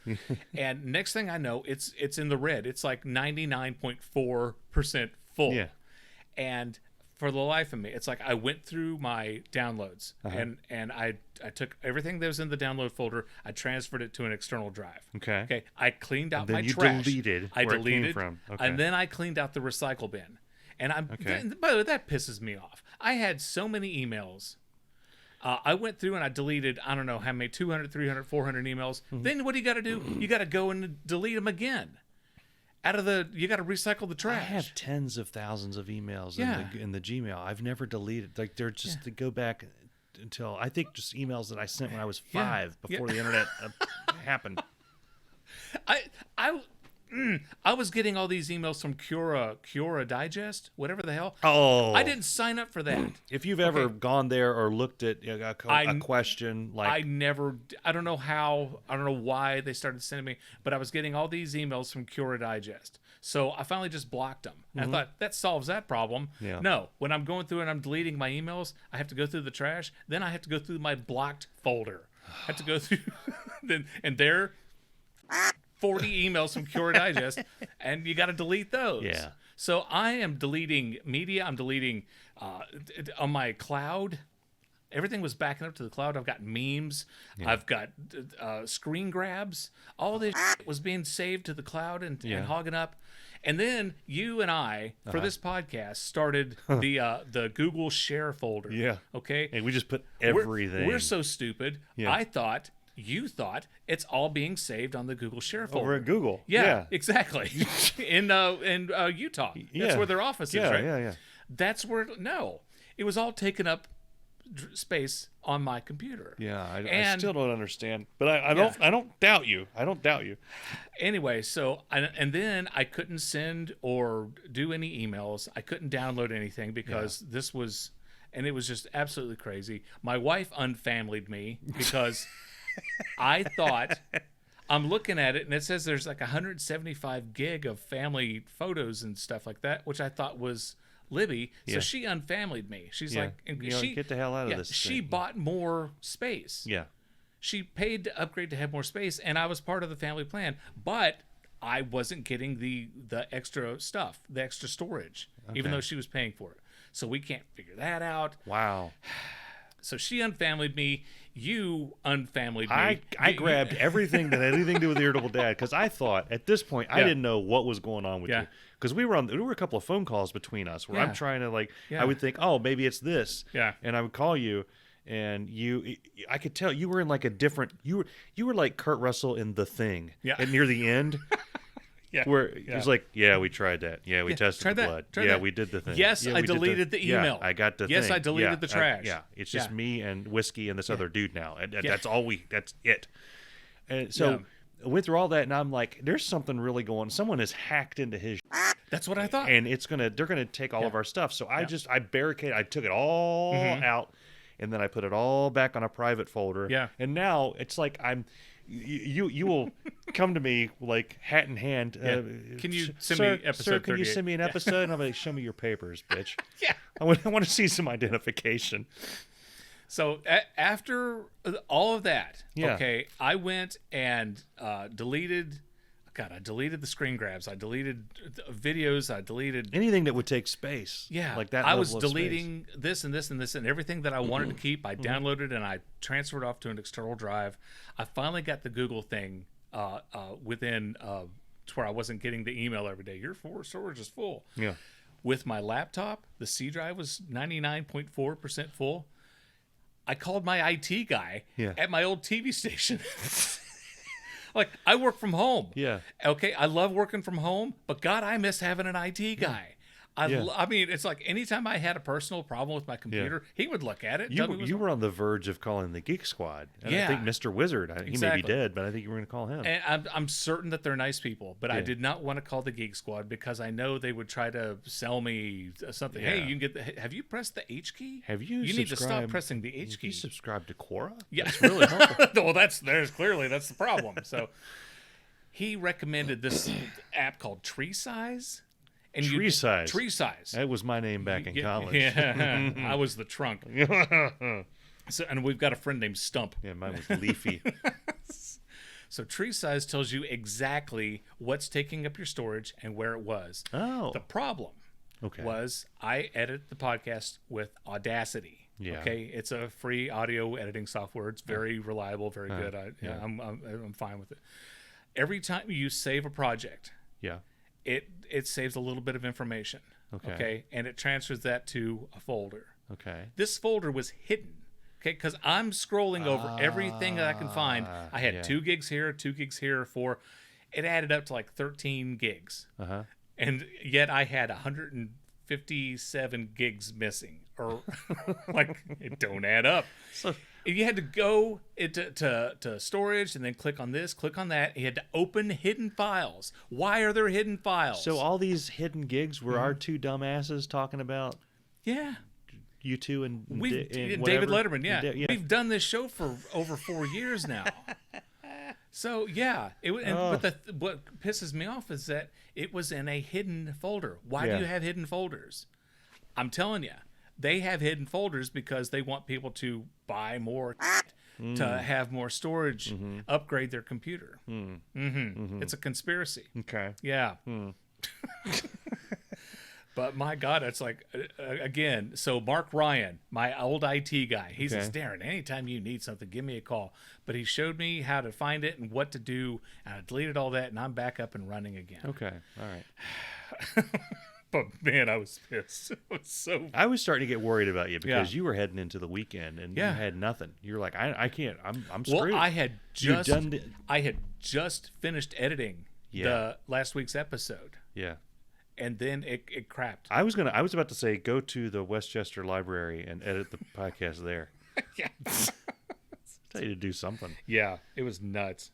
And next thing I know, it's in the red. It's like 99.4% full. Yeah. And for the life of me, it's like I went through my downloads and I took everything that was in the download folder. I transferred it to an external drive. Okay. I cleaned out my you trash. deleted I where deleted it came from. Okay. And then I cleaned out the recycle bin. And by the way, that pisses me off. I had so many emails. I went through and I deleted, I don't know how many, 200, 300, 400 emails. Then what do you got to do? You got to go and delete them again. You got to recycle the trash. I have tens of thousands of emails in the Gmail. I've never deleted. Like, they're just to go back until, I think, just emails that I sent when I was 5 before the internet happened. I was getting all these emails from Cura Digest, whatever the hell. Oh, I didn't sign up for that. If you've ever gone there or looked at a question, like I don't know why they started sending me, but I was getting all these emails from Cura Digest. So I finally just blocked them. And I thought that solves that problem. Yeah. No, when I'm going through and I'm deleting my emails, I have to go through the trash. Then I have to go through my blocked folder. I have to go through, and there. 40 emails from Cura Digest, and you got to delete those. Yeah. So I am deleting media. I'm deleting on my cloud. Everything was backing up to the cloud. I've got memes. Yeah. I've got screen grabs. All this was being saved to the cloud and hogging up. And then you and I, for this podcast, started the Google Share folder. Yeah. Okay. And we just put everything. We're so stupid. Yeah. You thought it's all being saved on the Google Share folder. Over at Google. Yeah. Exactly. in Utah. That's where their office is, right? Yeah. That's where, it was all taken up space on my computer. Yeah, I still don't understand. But I don't doubt you. I don't doubt you. Anyway, so, and then I couldn't send or do any emails. I couldn't download anything because this was, and it was just absolutely crazy. My wife unfamilied me because... I thought, I'm looking at it, and it says there's like 175 gig of family photos and stuff like that, which I thought was Libby. So she unfamilied me. She's like, get the hell out of this. She bought more space. Yeah. She paid to upgrade to have more space, and I was part of the family plan, but I wasn't getting the extra stuff, the extra storage, even though she was paying for it. So we can't figure that out. Wow. So she unfamilied me. You unfamilied me. I grabbed everything that had anything to do with Irritable Dad because I thought at this point I didn't know what was going on with you because there were a couple of phone calls between us where I'm trying to I would think, oh, maybe it's this, and I would call you, and I could tell you were in like a different. You were like Kurt Russell in The Thing, and near the end. Where he's like, we tried that. Yeah, we tested the blood. We did the thing. Yes, I deleted the email. I got the thing. Yes, I deleted the trash. It's just me and whiskey and this other dude now. And that's it. And so I went through all that, and I'm like, there's something really going on. Someone has hacked into his That's what I thought. And they're gonna take all of our stuff. So I barricaded, I took it all out, and then I put it all back on a private folder. Yeah. And now it's like you will come to me like hat in hand. Can you send me episode 38? Sir, can you send me an episode? And I'm like, show me your papers, bitch. I want to see some identification. So after all of that, I went and deleted. God, I deleted the screen grabs. I deleted videos. I deleted anything that would take space. Yeah, like that. I was deleting this and this and this and everything that I wanted to keep. I downloaded and I transferred off to an external drive. I finally got the Google thing within to where I wasn't getting the email every day. Your storage is full. Yeah. With my laptop, the C drive was 99.4% full. I called my IT guy at my old TV station. Like, I work from home. Yeah. Okay, I love working from home, but God, I miss having an IT guy. I mean, it's like anytime I had a personal problem with my computer, he would look at it. You were on the verge of calling the Geek Squad. And I think Mr. Wizard, he may be dead, but I think you were going to call him. And I'm certain that they're nice people, but I did not want to call the Geek Squad because I know they would try to sell me something. Hey, you can get have you pressed the H key? Have you? You need to stop pressing the H key. You subscribe to Quora? Yeah, that's really helpful. Well, that's the problem. So he recommended this app called Tree Size. And Tree size. Tree size. That was my name back in college. Yeah, I was the trunk. So, and we've got a friend named Stump. Yeah, mine was Leafy. So tree size tells you exactly what's taking up your storage and where it was. Oh. The problem was I edit the podcast with Audacity. Yeah. Okay. It's a free audio editing software. It's very reliable, very good. I'm fine with it. Every time you save a project, it saves a little bit of information. Okay. And it transfers that to a folder. Okay. This folder was hidden. Okay, because I'm scrolling over everything that I can find. I had 2 gigs here, 2 gigs here, 4. It added up to like 13 gigs. And yet I had 157 gigs missing. Or like, it don't add up. So you had to go to storage and then click on this, click on that. You had to open hidden files. Why are there hidden files? So all these hidden gigs were our 2 dumbasses talking about? Yeah. You two and David Letterman, We've done this show for over 4 years now. So but what pisses me off is that it was in a hidden folder. Why do you have hidden folders? I'm telling you, they have hidden folders because they want people to buy more to have more storage, upgrade their computer. It's a conspiracy. Okay. Yeah. But my God, it's like, again, so Mark Ryan, my old IT guy, he says, Darin, anytime you need something, give me a call. But he showed me how to find it and what to do, and I deleted all that, and I'm back up and running again. Okay, all right. But, man, I was pissed. I was starting to get worried about you because you were heading into the weekend, and you had nothing. You're like, I can't, I'm screwed. Well, I had just finished editing the last week's episode. Yeah. And then it crapped. I was about to say, go to the Westchester Library and edit the podcast there. Tell you to do something. Yeah, it was nuts.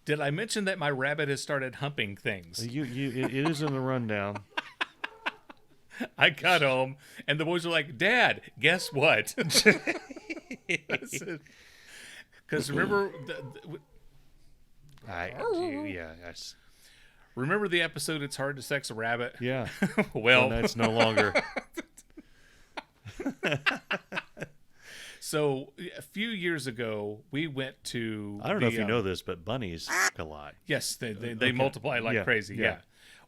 Did I mention that my rabbit has started humping things? It is in the rundown. I got home and the boys were like, "Dad, guess what?" Because remember, yes. Remember the episode "It's Hard to Sex a Rabbit"? Yeah. Well, that's no longer. So a few years ago, we went to. I don't know if you know this, but bunnies a lot. Yes, they multiply like crazy. Yeah.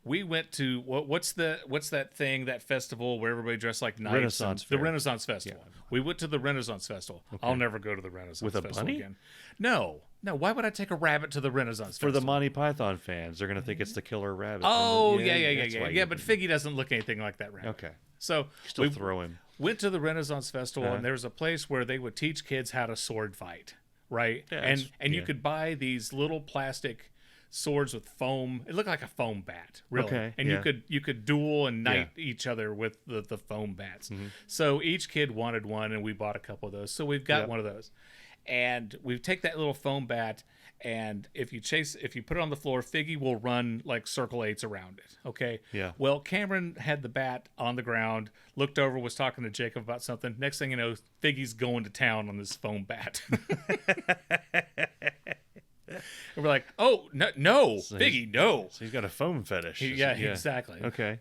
We went to what's that thing, that festival where everybody dressed like knights? Renaissance the Renaissance Festival. Yeah. We went to the Renaissance Festival. Okay. I'll never go to the Renaissance with a Festival bunny again. No. Why would I take a rabbit to the Renaissance For Festival? the Monty Python fans, they're gonna think it's the killer rabbit. Oh yeah. But Figgy doesn't look anything like that rabbit. Okay. So we throw him. Went to the Renaissance Festival, and there was a place where they would teach kids how to sword fight, right? Yeah, and you could buy these little plastic swords with foam. It looked like a foam bat, really. Okay, and you could duel and knight each other with the foam bats. Mm-hmm. So each kid wanted one, and we bought a couple of those. So we've got one of those. And we take that little foam bat, and if you put it on the floor, Figgy will run like circle 8s around it. Okay. Yeah. Well, Cameron had the bat on the ground, looked over, was talking to Jacob about something. Next thing you know, Figgy's going to town on this foam bat. And we're like, oh no, so Figgy, no. So he's got a foam fetish. Exactly. Okay.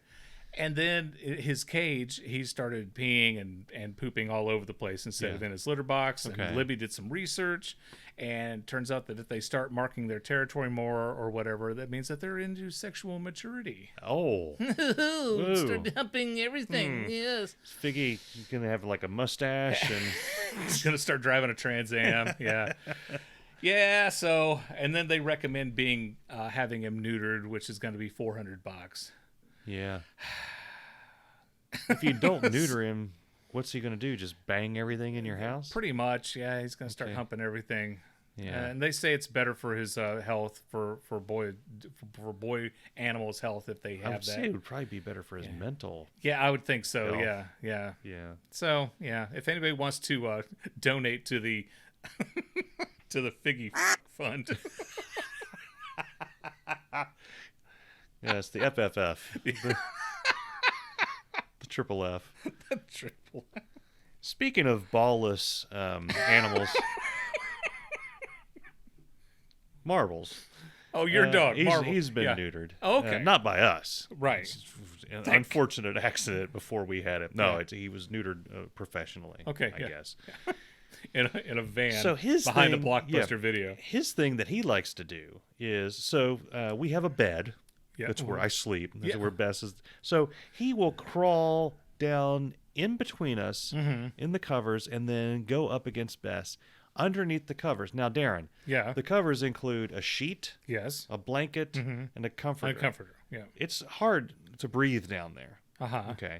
And then his cage, he started peeing and pooping all over the place instead of in his litter box. Okay. And Libby did some research, and turns out that if they start marking their territory more or whatever, that means that they're into sexual maturity. Oh. Start humping everything. Yes. Figgy is going to have like a mustache. And he's going to start driving a Trans Am. Yeah. Yeah, so, and then they recommend having him neutered, which is going to be $400. Yeah. If you don't neuter him, what's he going to do? Just bang everything in your house? Pretty much, yeah. He's going to start humping everything. Yeah. And they say it's better for his health, for boy animals' health if they have that. I would say it would probably be better for his mental. Yeah, I would think so. Health. Yeah. So, if anybody wants to donate to the to the Figgy Fund. Yes, the FFF. The triple F. The triple F. Speaking of ballless animals, marbles. Oh, your dog, Marvel. He's been neutered. Oh, okay. Not by us. Right. It's an unfortunate accident before we had him. No, he was neutered professionally. Okay, I guess. In a van. So his behind thing, a Blockbuster video. His thing that he likes to do is we have a bed. Yeah. That's where I sleep. That's where Bess is. So he will crawl down in between us in the covers and then go up against Bess underneath the covers. Now, Darin, the covers include a sheet, a blanket, and a comforter. A comforter, yeah. It's hard to breathe down there. Uh-huh. Okay.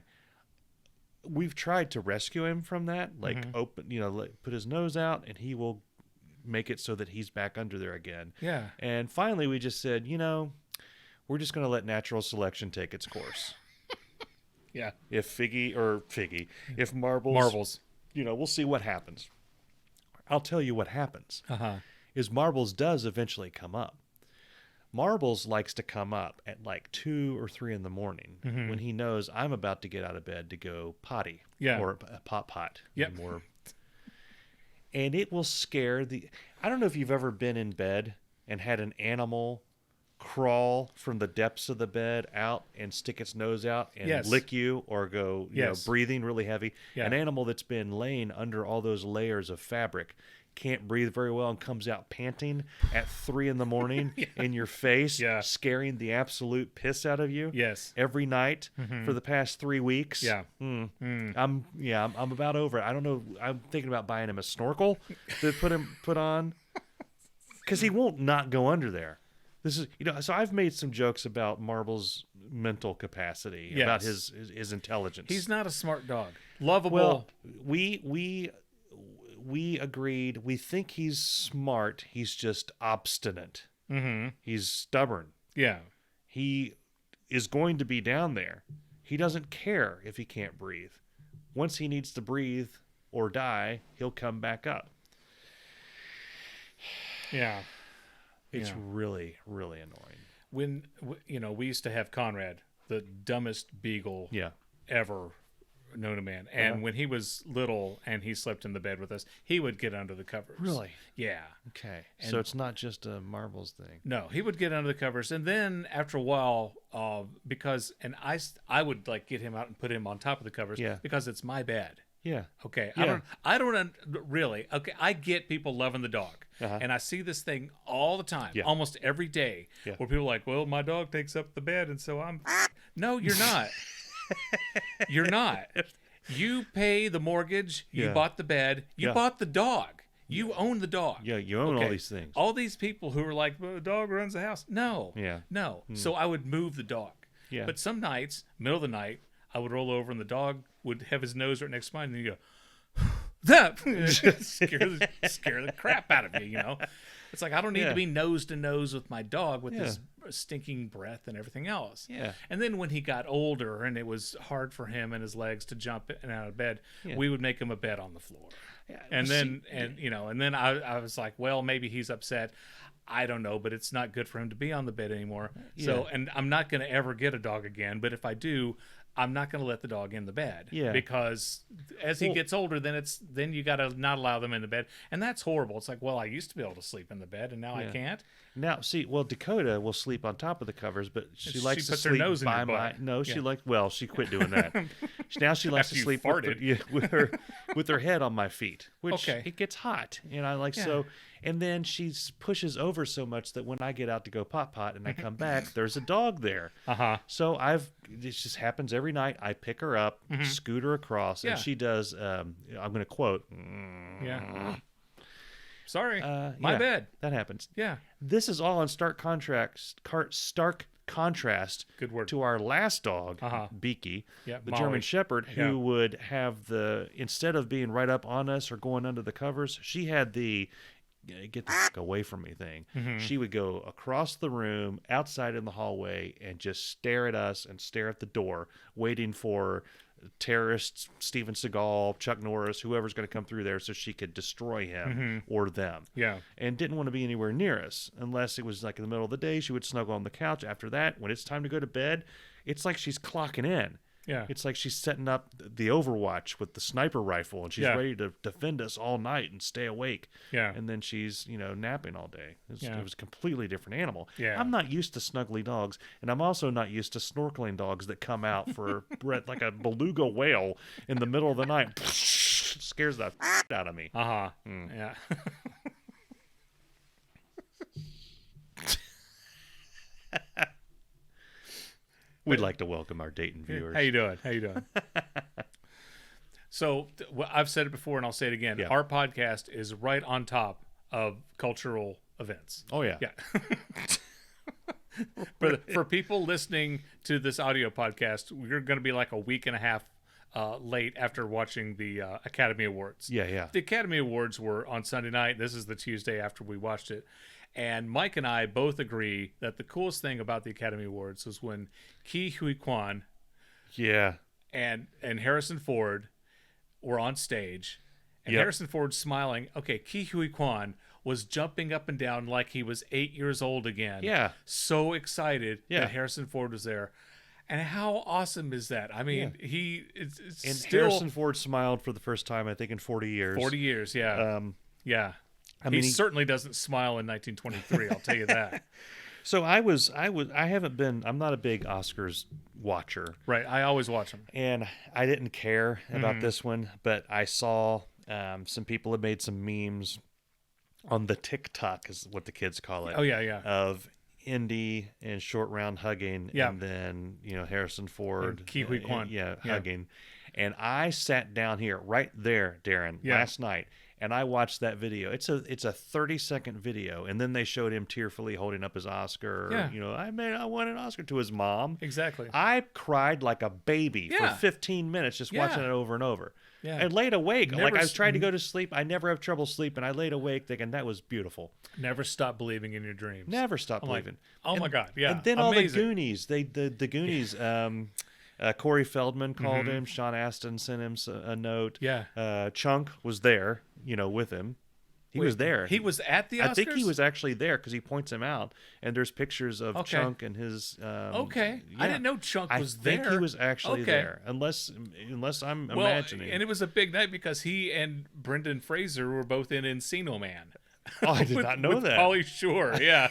We've tried to rescue him from that, put his nose out, and he will make it so that he's back under there again. Yeah. And finally, we just said, we're just going to let natural selection take its course. Yeah. If if Marbles, we'll see what happens. I'll tell you what happens. Is Marbles does eventually come up. Marbles likes to come up at like 2 or 3 in the morning when he knows I'm about to get out of bed to go potty or pot. Yep. And it will scare I don't know if you've ever been in bed and had an animal crawl from the depths of the bed out and stick its nose out and lick you or go breathing really heavy. An animal that's been laying under all those layers of fabric can't breathe very well and comes out panting at 3 in the morning in your face, scaring the absolute piss out of you every night for the past 3 weeks. I'm about over it. I don't know. I'm thinking about buying him a snorkel to put on because he won't not go under there. This is, so I've made some jokes about Marble's mental capacity, about his intelligence. He's not a smart dog. Lovable. Well, we agreed. We think he's smart. He's just obstinate. He's stubborn. Yeah. He is going to be down there. He doesn't care if he can't breathe. Once he needs to breathe or die, he'll come back up. Yeah. It's really, really annoying. When, we used to have Conrad, the dumbest beagle ever known to man. And when he was little and he slept in the bed with us, he would get under the covers. Really? Yeah. Okay. So it's not just a Marbles thing. No, he would get under the covers. And then after a while, I would like get him out and put him on top of the covers because it's my bed. Yeah. Okay. Yeah. I don't really. Okay. I get people loving the dog, and I see this thing all the time, almost every day, where people are like, "Well, my dog takes up the bed, and so I'm." No, you're not. You're not. You pay the mortgage. You bought the bed. You bought the dog. You own the dog. Yeah, you own all these things. All these people who are like, well, the dog runs the house. No. Yeah. No. So I would move the dog. Yeah. But some nights, middle of the night, I would roll over and the dog would have his nose right next to mine, and you go, that scare the crap out of you, It's like I don't need to be nose to nose with my dog with his stinking breath and everything else. Yeah. And then when he got older and it was hard for him and his legs to jump in and out of bed, we would make him a bed on the floor. Yeah. And then I was like, well, maybe he's upset. I don't know, but it's not good for him to be on the bed anymore. Yeah. So, and I'm not going to ever get a dog again. But if I do, I'm not going to let the dog in the bed. Yeah. Because as he gets older, then you got to not allow them in the bed, and that's horrible. It's like, well, I used to be able to sleep in the bed, and now I can't. Now, see, Dakota will sleep on top of the covers, but she likes to puts sleep her nose by in your butt. No, she she quit doing that. Now she likes to sleep with her head on my feet, which it gets hot, so. And then she pushes over so much that when I get out to go pot and I come back, there's a dog there. So this just happens every night. I pick her up, scoot her across, and she does. I'm going to quote. Sorry, my bad. That happens. Yeah. This is all in stark contrast. Good word. To our last dog, Beaky, the Molly. German Shepherd, who would have instead of being right up on us or going under the covers, she had the get the fuck away from me thing. She would go across the room, outside in the hallway, and just stare at us and stare at the door, waiting for terrorists, Steven Seagal, Chuck Norris, whoever's going to come through there so she could destroy him or them. Yeah. And didn't want to be anywhere near us unless it was like in the middle of the day. She would snuggle on the couch. After that, when it's time to go to bed, it's like she's clocking in. Yeah. It's like she's setting up the Overwatch with the sniper rifle, and she's ready to defend us all night and stay awake. Yeah. And then she's, napping all day. It was a completely different animal. Yeah. I'm not used to snuggly dogs, and I'm also not used to snorkeling dogs that come out for like a beluga whale in the middle of the night. Scares the out of me. Yeah. We'd like to welcome our Dayton viewers. How you doing? So I've said it before and I'll say it again. Yeah. Our podcast is right on top of cultural events. Oh, yeah. For people listening to this audio podcast, we're going to be like a week and a half late after watching the Academy Awards. Yeah. The Academy Awards were on Sunday night. This is the Tuesday after we watched it. And Mike and I both agree that the coolest thing about the Academy Awards was when Ke Huy Quan and Harrison Ford were on stage. And Harrison Ford smiling. Okay, Ke Huy Quan was jumping up and down like he was 8 years old again. Yeah. So excited that Harrison Ford was there. And how awesome is that? I mean, it's still... Harrison Ford smiled for the first time, I think, in 40 years. 40 years, yeah. Yeah. I mean, he certainly doesn't smile in 1923, I'll tell you that. So I'm not a big Oscars watcher. Right, I always watch them. And I didn't care about this one, but I saw some people had made some memes on the TikTok, is what the kids call it. Oh, yeah. Of Indy and Short Round hugging, and then, Harrison Ford. And Ke Huy Quan. Hugging. And I sat down here, right there, Darin, last night, and I watched that video. It's a 30-second video, and then they showed him tearfully holding up his Oscar. Yeah. I won an Oscar to his mom. Exactly. I cried like a baby for 15 minutes just watching it over and over. Yeah. And laid awake. Like I tried to go to sleep. I never have trouble sleeping. I laid awake thinking that was beautiful. Never stop believing in your dreams. Never stop believing. Oh my God. Yeah. And then amazing. all the Goonies. The Goonies. Corey Feldman called him. Sean Astin sent him a note. Yeah. Chunk was there, with him. He was there. He was at the Oscars? I think he was actually there because he points him out, and there's pictures of Chunk and his. I didn't know Chunk was there. I think he was actually there, unless I'm imagining. And it was a big night because he and Brendan Fraser were both in Encino Man. Oh, I did not know that. Pauly Shore, yeah.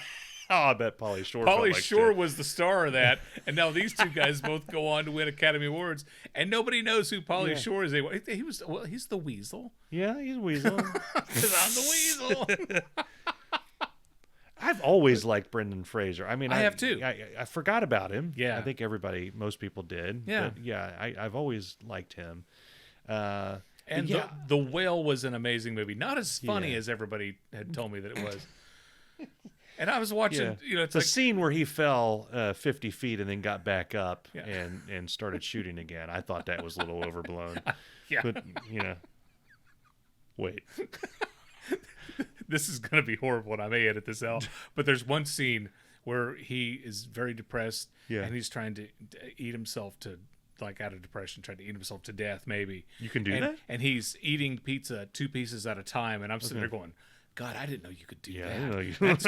Oh, I bet Pauly Shore. Pauly Shore was the star of that, and now these two guys both go on to win Academy Awards, and nobody knows who Pauly Shore is. He's the Weasel. Yeah, he's Weasel. Because I'm the Weasel. I've always liked Brendan Fraser. I mean, I have too. I forgot about him. Yeah, I think most people did. Yeah, but I've always liked him. And the Whale was an amazing movie. Not as funny as everybody had told me that it was. And I was watching, it's the scene where he fell 50 feet and then got back up and started shooting again. I thought that was a little overblown. But, wait. This is going to be horrible, and I may edit this out. But there's one scene where he is very depressed, and he's trying to eat himself out of depression, trying to eat himself to death, maybe. You can do that? And he's eating pizza 2 pieces at a time, and I'm sitting there going, God, I didn't know you could do that. I didn't know you could.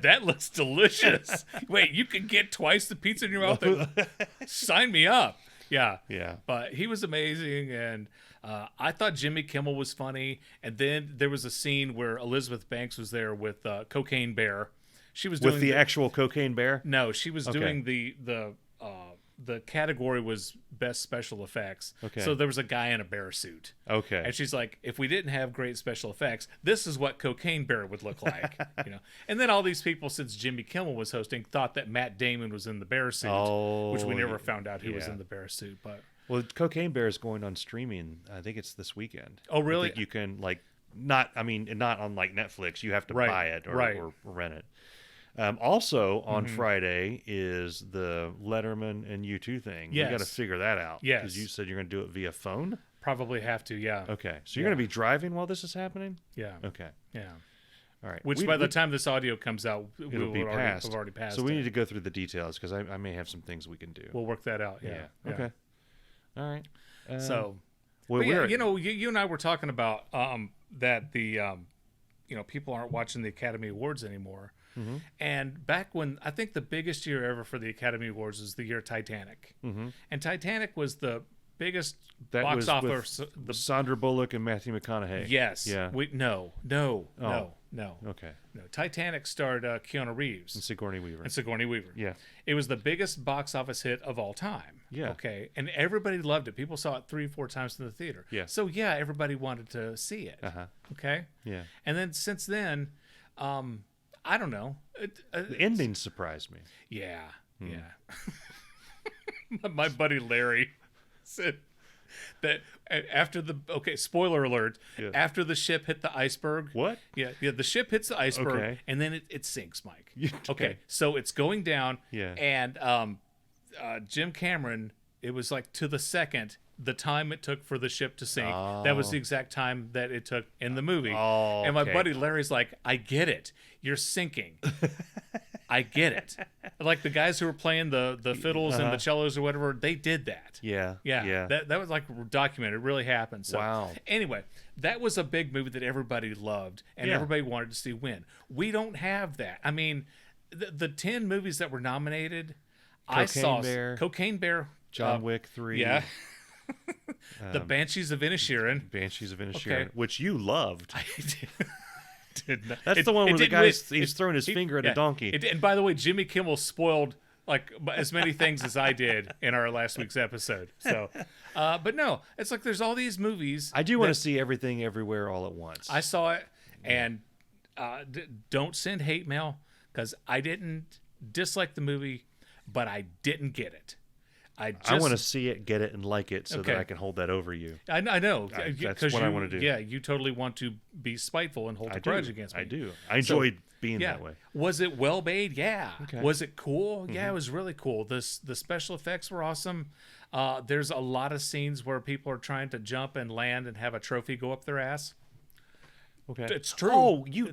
That looks delicious. Wait, you can get twice the pizza in your mouth? Sign me up. Yeah. But he was amazing, and I thought Jimmy Kimmel was funny. And then there was a scene where Elizabeth Banks was there with Cocaine Bear. She was doing with the actual Cocaine Bear? No, she was doing the category was best special effects. Okay. So there was a guy in a bear suit. Okay. And she's like, if we didn't have great special effects, this is what Cocaine Bear would look like. And then all these people, since Jimmy Kimmel was hosting, thought that Matt Damon was in the bear suit, which we never found out he was in the bear suit. But Cocaine Bear is going on streaming. I think it's this weekend. Oh, really? I think you can not on Netflix. You have to buy it or rent it. Also on Friday is the Letterman and U2 thing. Yes. We got to figure that out. Yes. Because you said you're going to do it via phone? Probably have to, yeah. Okay. So you're going to be driving while this is happening? Yeah. Okay. Yeah. All right. Which by the time this audio comes out, it'll be passed. We've already passed. So we need to go through the details because I may have some things we can do. We'll work that out. Yeah. Okay. All right. You and I were talking about that the people aren't watching the Academy Awards anymore. And back when, I think the biggest year ever for the Academy Awards was the year Titanic. And Titanic was the biggest box office. The Sandra Bullock and Matthew McConaughey. Yes. Yeah. No. Okay. No. Titanic starred Keanu Reeves. And Sigourney Weaver. Yeah. It was the biggest box office hit of all time. Yeah. Okay. And everybody loved it. People saw it 3-4 times in the theater. Yeah. So, yeah, everybody wanted to see it. Okay. Yeah. And then since then, I don't know. The ending surprised me. Yeah. My buddy Larry said that after spoiler alert, after the ship hit the iceberg. What? Yeah, the ship hits the iceberg, and then it sinks, Mike. Okay, so it's going down, and Jim Cameron, it was like to the second, the time it took for the ship to sink. That was the exact time that it took in the movie. And my buddy Larry's like, I get it. You're sinking. I get it. Like the guys who were playing the fiddles and the cellos or whatever, they did that. Yeah. That was like documented. It really happened. So, wow. Anyway, that was a big movie that everybody loved and everybody wanted to see win. We don't have that. I mean, the 10 movies that were nominated, Cocaine Bear, John Wick 3. Yeah. The Banshees of Inisherin. Okay. Which you loved. I did not. That's the one where the guy's he's throwing his finger at a donkey. And by the way, Jimmy Kimmel spoiled like as many things as I did in our last week's episode. So, but no, it's like there's all these movies. I do want to see Everything Everywhere All at Once. I saw it, and don't send hate mail because I didn't dislike the movie, but I didn't get it. I want to see it, get it, and like it so that I can hold that over you. I know. That's what I want to do. Yeah, you totally want to be spiteful and hold a grudge against me. I do. I enjoyed being that way. Was it well made? Yeah. Okay. Was it cool? Yeah, it was really cool. The special effects were awesome. There's a lot of scenes where people are trying to jump and land and have a trophy go up their ass. Okay. It's true. Oh, you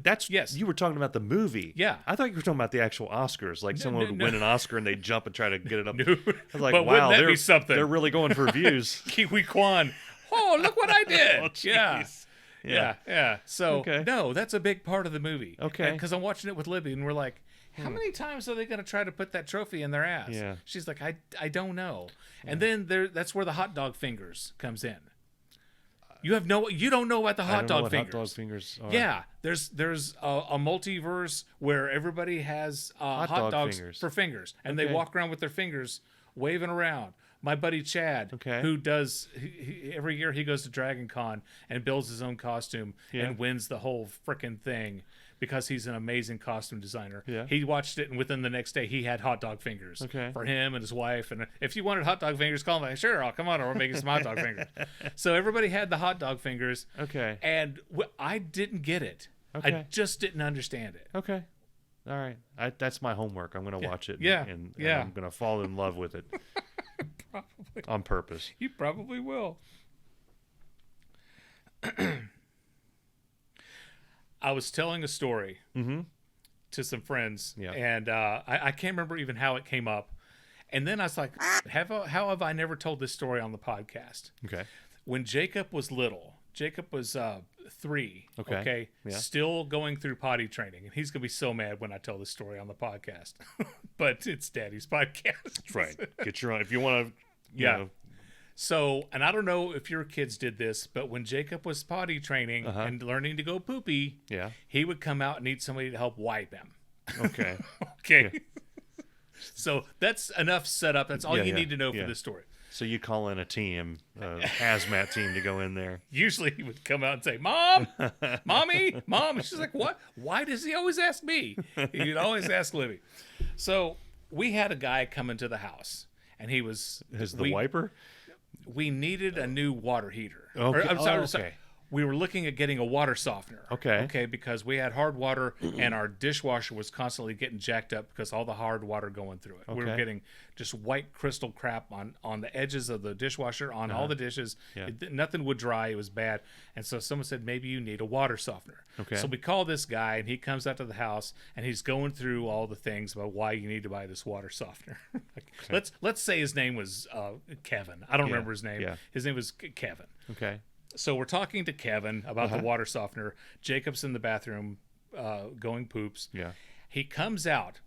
were talking about the movie. Yeah. I thought you were talking about the actual Oscars. Like someone would win an Oscar and they'd jump and try to get it up. No. I was like, but wow, wouldn't that be something? They're really going for views. Kiwi Kwan. Oh, look what I did. Oh, geez. Yeah. So, no, that's a big part of the movie. Okay. Because I'm watching it with Libby and we're like, how many times are they going to try to put that trophy in their ass? Yeah. She's like, I don't know. And then that's where the hot dog fingers comes in. You don't know about the hot dog fingers. Hot dog fingers are. Yeah, there's a multiverse where everybody has hot dogs for fingers, and they walk around with their fingers waving around. My buddy Chad, who does every year he goes to Dragon Con and builds his own costume and wins the whole frickin' thing because he's an amazing costume designer. Yeah. He watched it, and within the next day, he had hot dog fingers for him and his wife. And if you wanted hot dog fingers, call him. Like, sure, I'll come on over and make you some hot dog fingers. So everybody had the hot dog fingers. Okay. And I didn't get it. Okay. I just didn't understand it. Okay. All right. That's my homework. I'm going to watch it. And I'm going to fall in love with it. Probably. On purpose. You probably will. I was telling a story to some friends, and I can't remember even how it came up. And then I was like, how have I never told this story on the podcast? Okay. When Jacob was little, Jacob was 3, okay? Yeah. Still going through potty training. And he's going to be so mad when I tell this story on the podcast. But it's Daddy's podcast. That's right. Get your own. If you want to, you know. So, and I don't know if your kids did this, but when Jacob was potty training and learning to go poopy, he would come out and need somebody to help wipe him. Okay. Okay. Yeah. So that's enough setup. That's all you need to know for this story. So you call in a team, a hazmat team to go in there. Usually he would come out and say, Mom, Mommy, Mom. And she's like, what? Why does he always ask me? He'd always ask Libby. So we had a guy come into the house, and he was... wiper? We needed a new water heater. Okay. I'm sorry. We were looking at getting a water softener. Okay, because we had hard water and our dishwasher was constantly getting jacked up because all the hard water going through it. We were getting just white crystal crap on the edges of the dishwasher, on all the dishes. Nothing would dry. It was bad. And so someone said, maybe you need a water softener. Okay. So we call this guy, and he comes out to the house, and he's going through all the things about why you need to buy this water softener. Let's say his name was Kevin. I don't remember his name. Yeah. His name was Kevin. Okay. So we're talking to Kevin about the water softener. Jacob's in the bathroom going poops. Yeah. He comes out,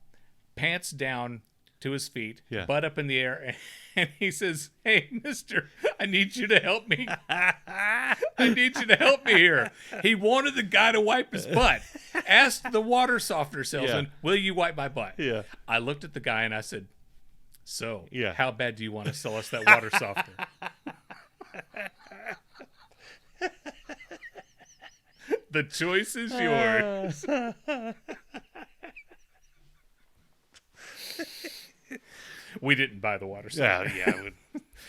pants down to his feet, Yeah. butt up in the air, and he says, "Hey, mister, I need you to help me. I need you to help me here." He wanted the guy to wipe his butt. Asked the water softener salesman, "Will you wipe my butt?" Yeah. I looked at the guy and I said, "So, Yeah. how bad do you want to sell us that water softener?" The choice is yours. We didn't buy the water softener. Yeah.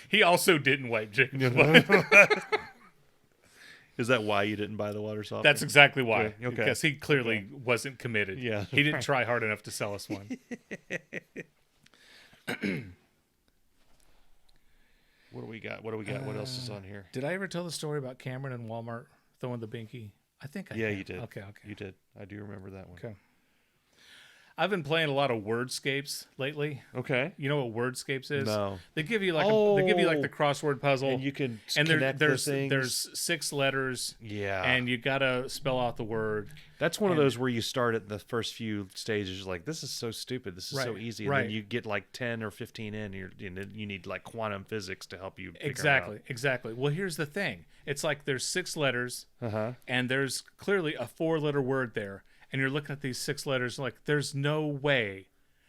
He also didn't wipe Jacob's butt. Is that why you didn't buy the water softener? That's exactly why. Yeah, okay. Because he clearly wasn't committed. Yeah. He didn't try hard enough to sell us one. What do we got? What else is on here? Did I ever tell the story about Cameron and Walmart throwing the binky? I think I did. You did. Okay. You did. I do remember that one. Okay. I've been playing a lot of Wordscapes lately. Okay. You know what Wordscapes is? No. They give you like the crossword puzzle, And you can and connect the things. there's 6 letters. Yeah. And you gotta spell out the word. That's one of those where you start at the first few stages like, this is so stupid, this is so easy, and then you get like 10 or 15 in, and you need like quantum physics to help you figure Exactly. Well, here's the thing. It's like there's 6 letters, and there's clearly a 4-letter word there, and you're looking at these 6 letters like, there's no way.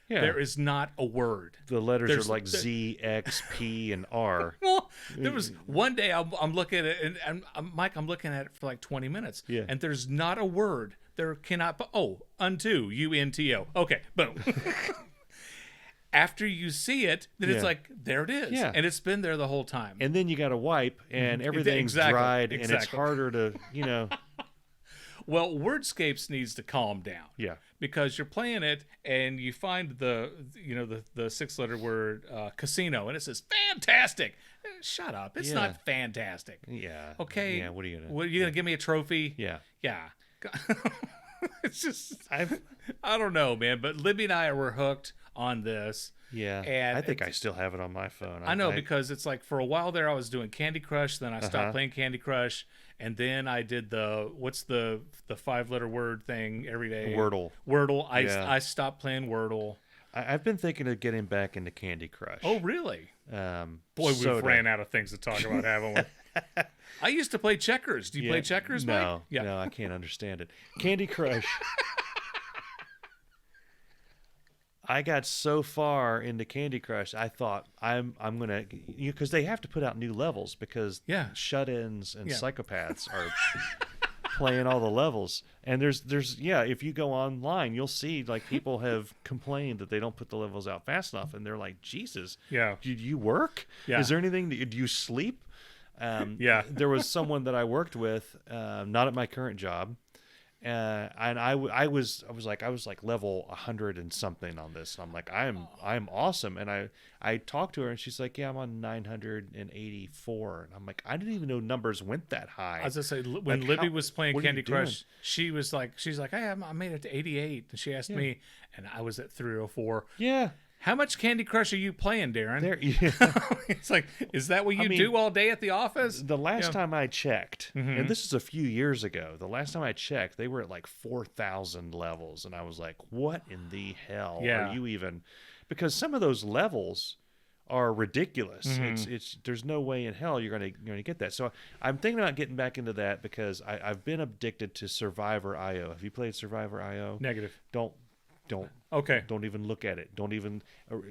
Yeah. There is not a word. The letters are like Z, X, P, and R. Well, there was one day I'm looking at it, and Mike, I'm looking at it for like 20 minutes, and there's not a word. There cannot be. Oh, unto, UNTO. Okay, boom. After you see it, then it's like, there it is. Yeah. And it's been there the whole time. And then you got to wipe, and everything's dried, and it's harder to, Well, Wordscapes needs to calm down. Yeah. Because you're playing it and you find the 6-letter word casino, and it says fantastic. Shut up. It's not fantastic. Yeah. Okay. Yeah, what are you going to What, are you going to give me a trophy? Yeah. Yeah. It's just I don't know, man, but Libby and I were hooked on this. Yeah. And I think I still have it on my phone. I know, because it's like for a while there I was doing Candy Crush, then I stopped playing Candy Crush, and then I did what's the 5-letter word thing every day? Wordle. I stopped playing Wordle. I've been thinking of getting back into Candy Crush. Oh, really? Boy, we've ran out of things to talk about, haven't we? I used to play checkers. Do you play checkers, Mike? No, I can't understand it. Candy Crush. I got so far into Candy Crush, I thought I'm gonna, because they have to put out new levels because shut-ins and psychopaths are playing all the levels. And there's if you go online, you'll see like people have complained that they don't put the levels out fast enough, and they're like, Jesus, do you work? Is there anything do you sleep? There was someone that I worked with, not at my current job. And I was like level 100 and something on this, and I'm like, I'm awesome. And I talked to her, and she's like, yeah, I'm on 984, and I'm like, I didn't even know numbers went that high. As I say, when Libby was playing Candy Crush, she's like, I made it to 88, and she asked me, and I was at 304. Yeah. How much Candy Crush are you playing, Darin? It's like, is that what you do all day at the office? The last time I checked, and this is a few years ago, the last time I checked, they were at like 4,000 levels, and I was like, what in the hell are you even? Because some of those levels are ridiculous. It's there's no way in hell you're gonna get that. So I'm thinking about getting back into that because I've been addicted to Survivor IO. Have you played Survivor IO? Negative. Don't even look at it. Don't even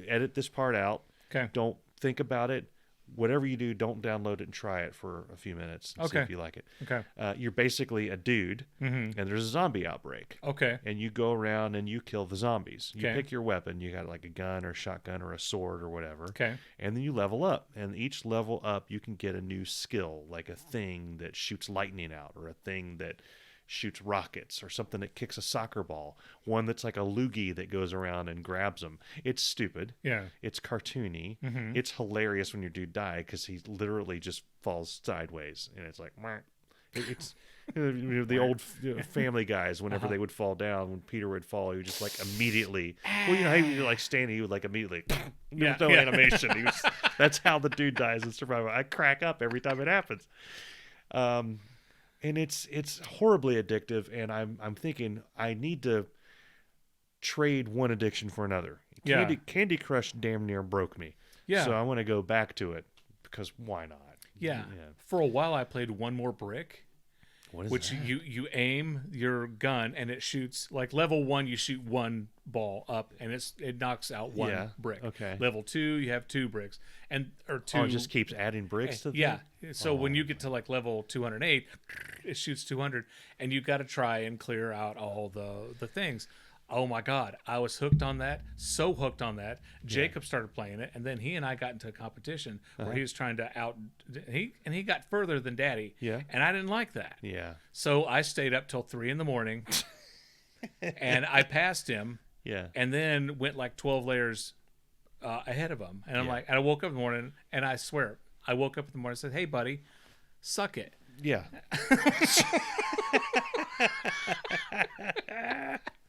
edit this part out. Okay. Don't think about it. Whatever you do, don't download it and try it for a few minutes and see if you like it. Okay. You're basically a dude, and there's a zombie outbreak. Okay. And you go around and you kill the zombies. You pick your weapon. You got like a gun or a shotgun or a sword or whatever. Okay. And then you level up. And each level up, you can get a new skill, like a thing that shoots lightning out, or a thing that shoots rockets, or something that kicks a soccer ball, one that's like a loogie that goes around and grabs them. It's stupid. Yeah. It's cartoony. It's hilarious when your dude dies because he literally just falls sideways, and it's like, it's the old Family Guys, whenever they would fall down, when Peter would fall, he would just like immediately, well, he would like stand, he would like immediately, there's no animation. That's how the dude dies in Survivor. I crack up every time it happens. And it's horribly addictive, and I'm thinking I need to trade one addiction for another. Candy Crush damn near broke me. Yeah. So I want to go back to it because why not? Yeah. For a while, I played One More Brick. What is which that? you aim your gun and it shoots like level 1. You shoot one ball up and it knocks out one brick. Okay. Level 2, you have 2 bricks or 2. Oh, it just keeps adding bricks to the yeah. So when you get to like level 208, it shoots 200, and you got to try and clear out all the things. Oh my God, I was hooked on that. So hooked on that. Jacob started playing it, and then he and I got into a competition where he was trying to he got further than Daddy. Yeah. And I didn't like that. Yeah. So I stayed up till 3 a.m. and I passed him. Yeah. And then went like 12 layers ahead of him. And I'm like, and I woke up in the morning, and I swear, I woke up in the morning and said, "Hey, buddy, suck it." Yeah.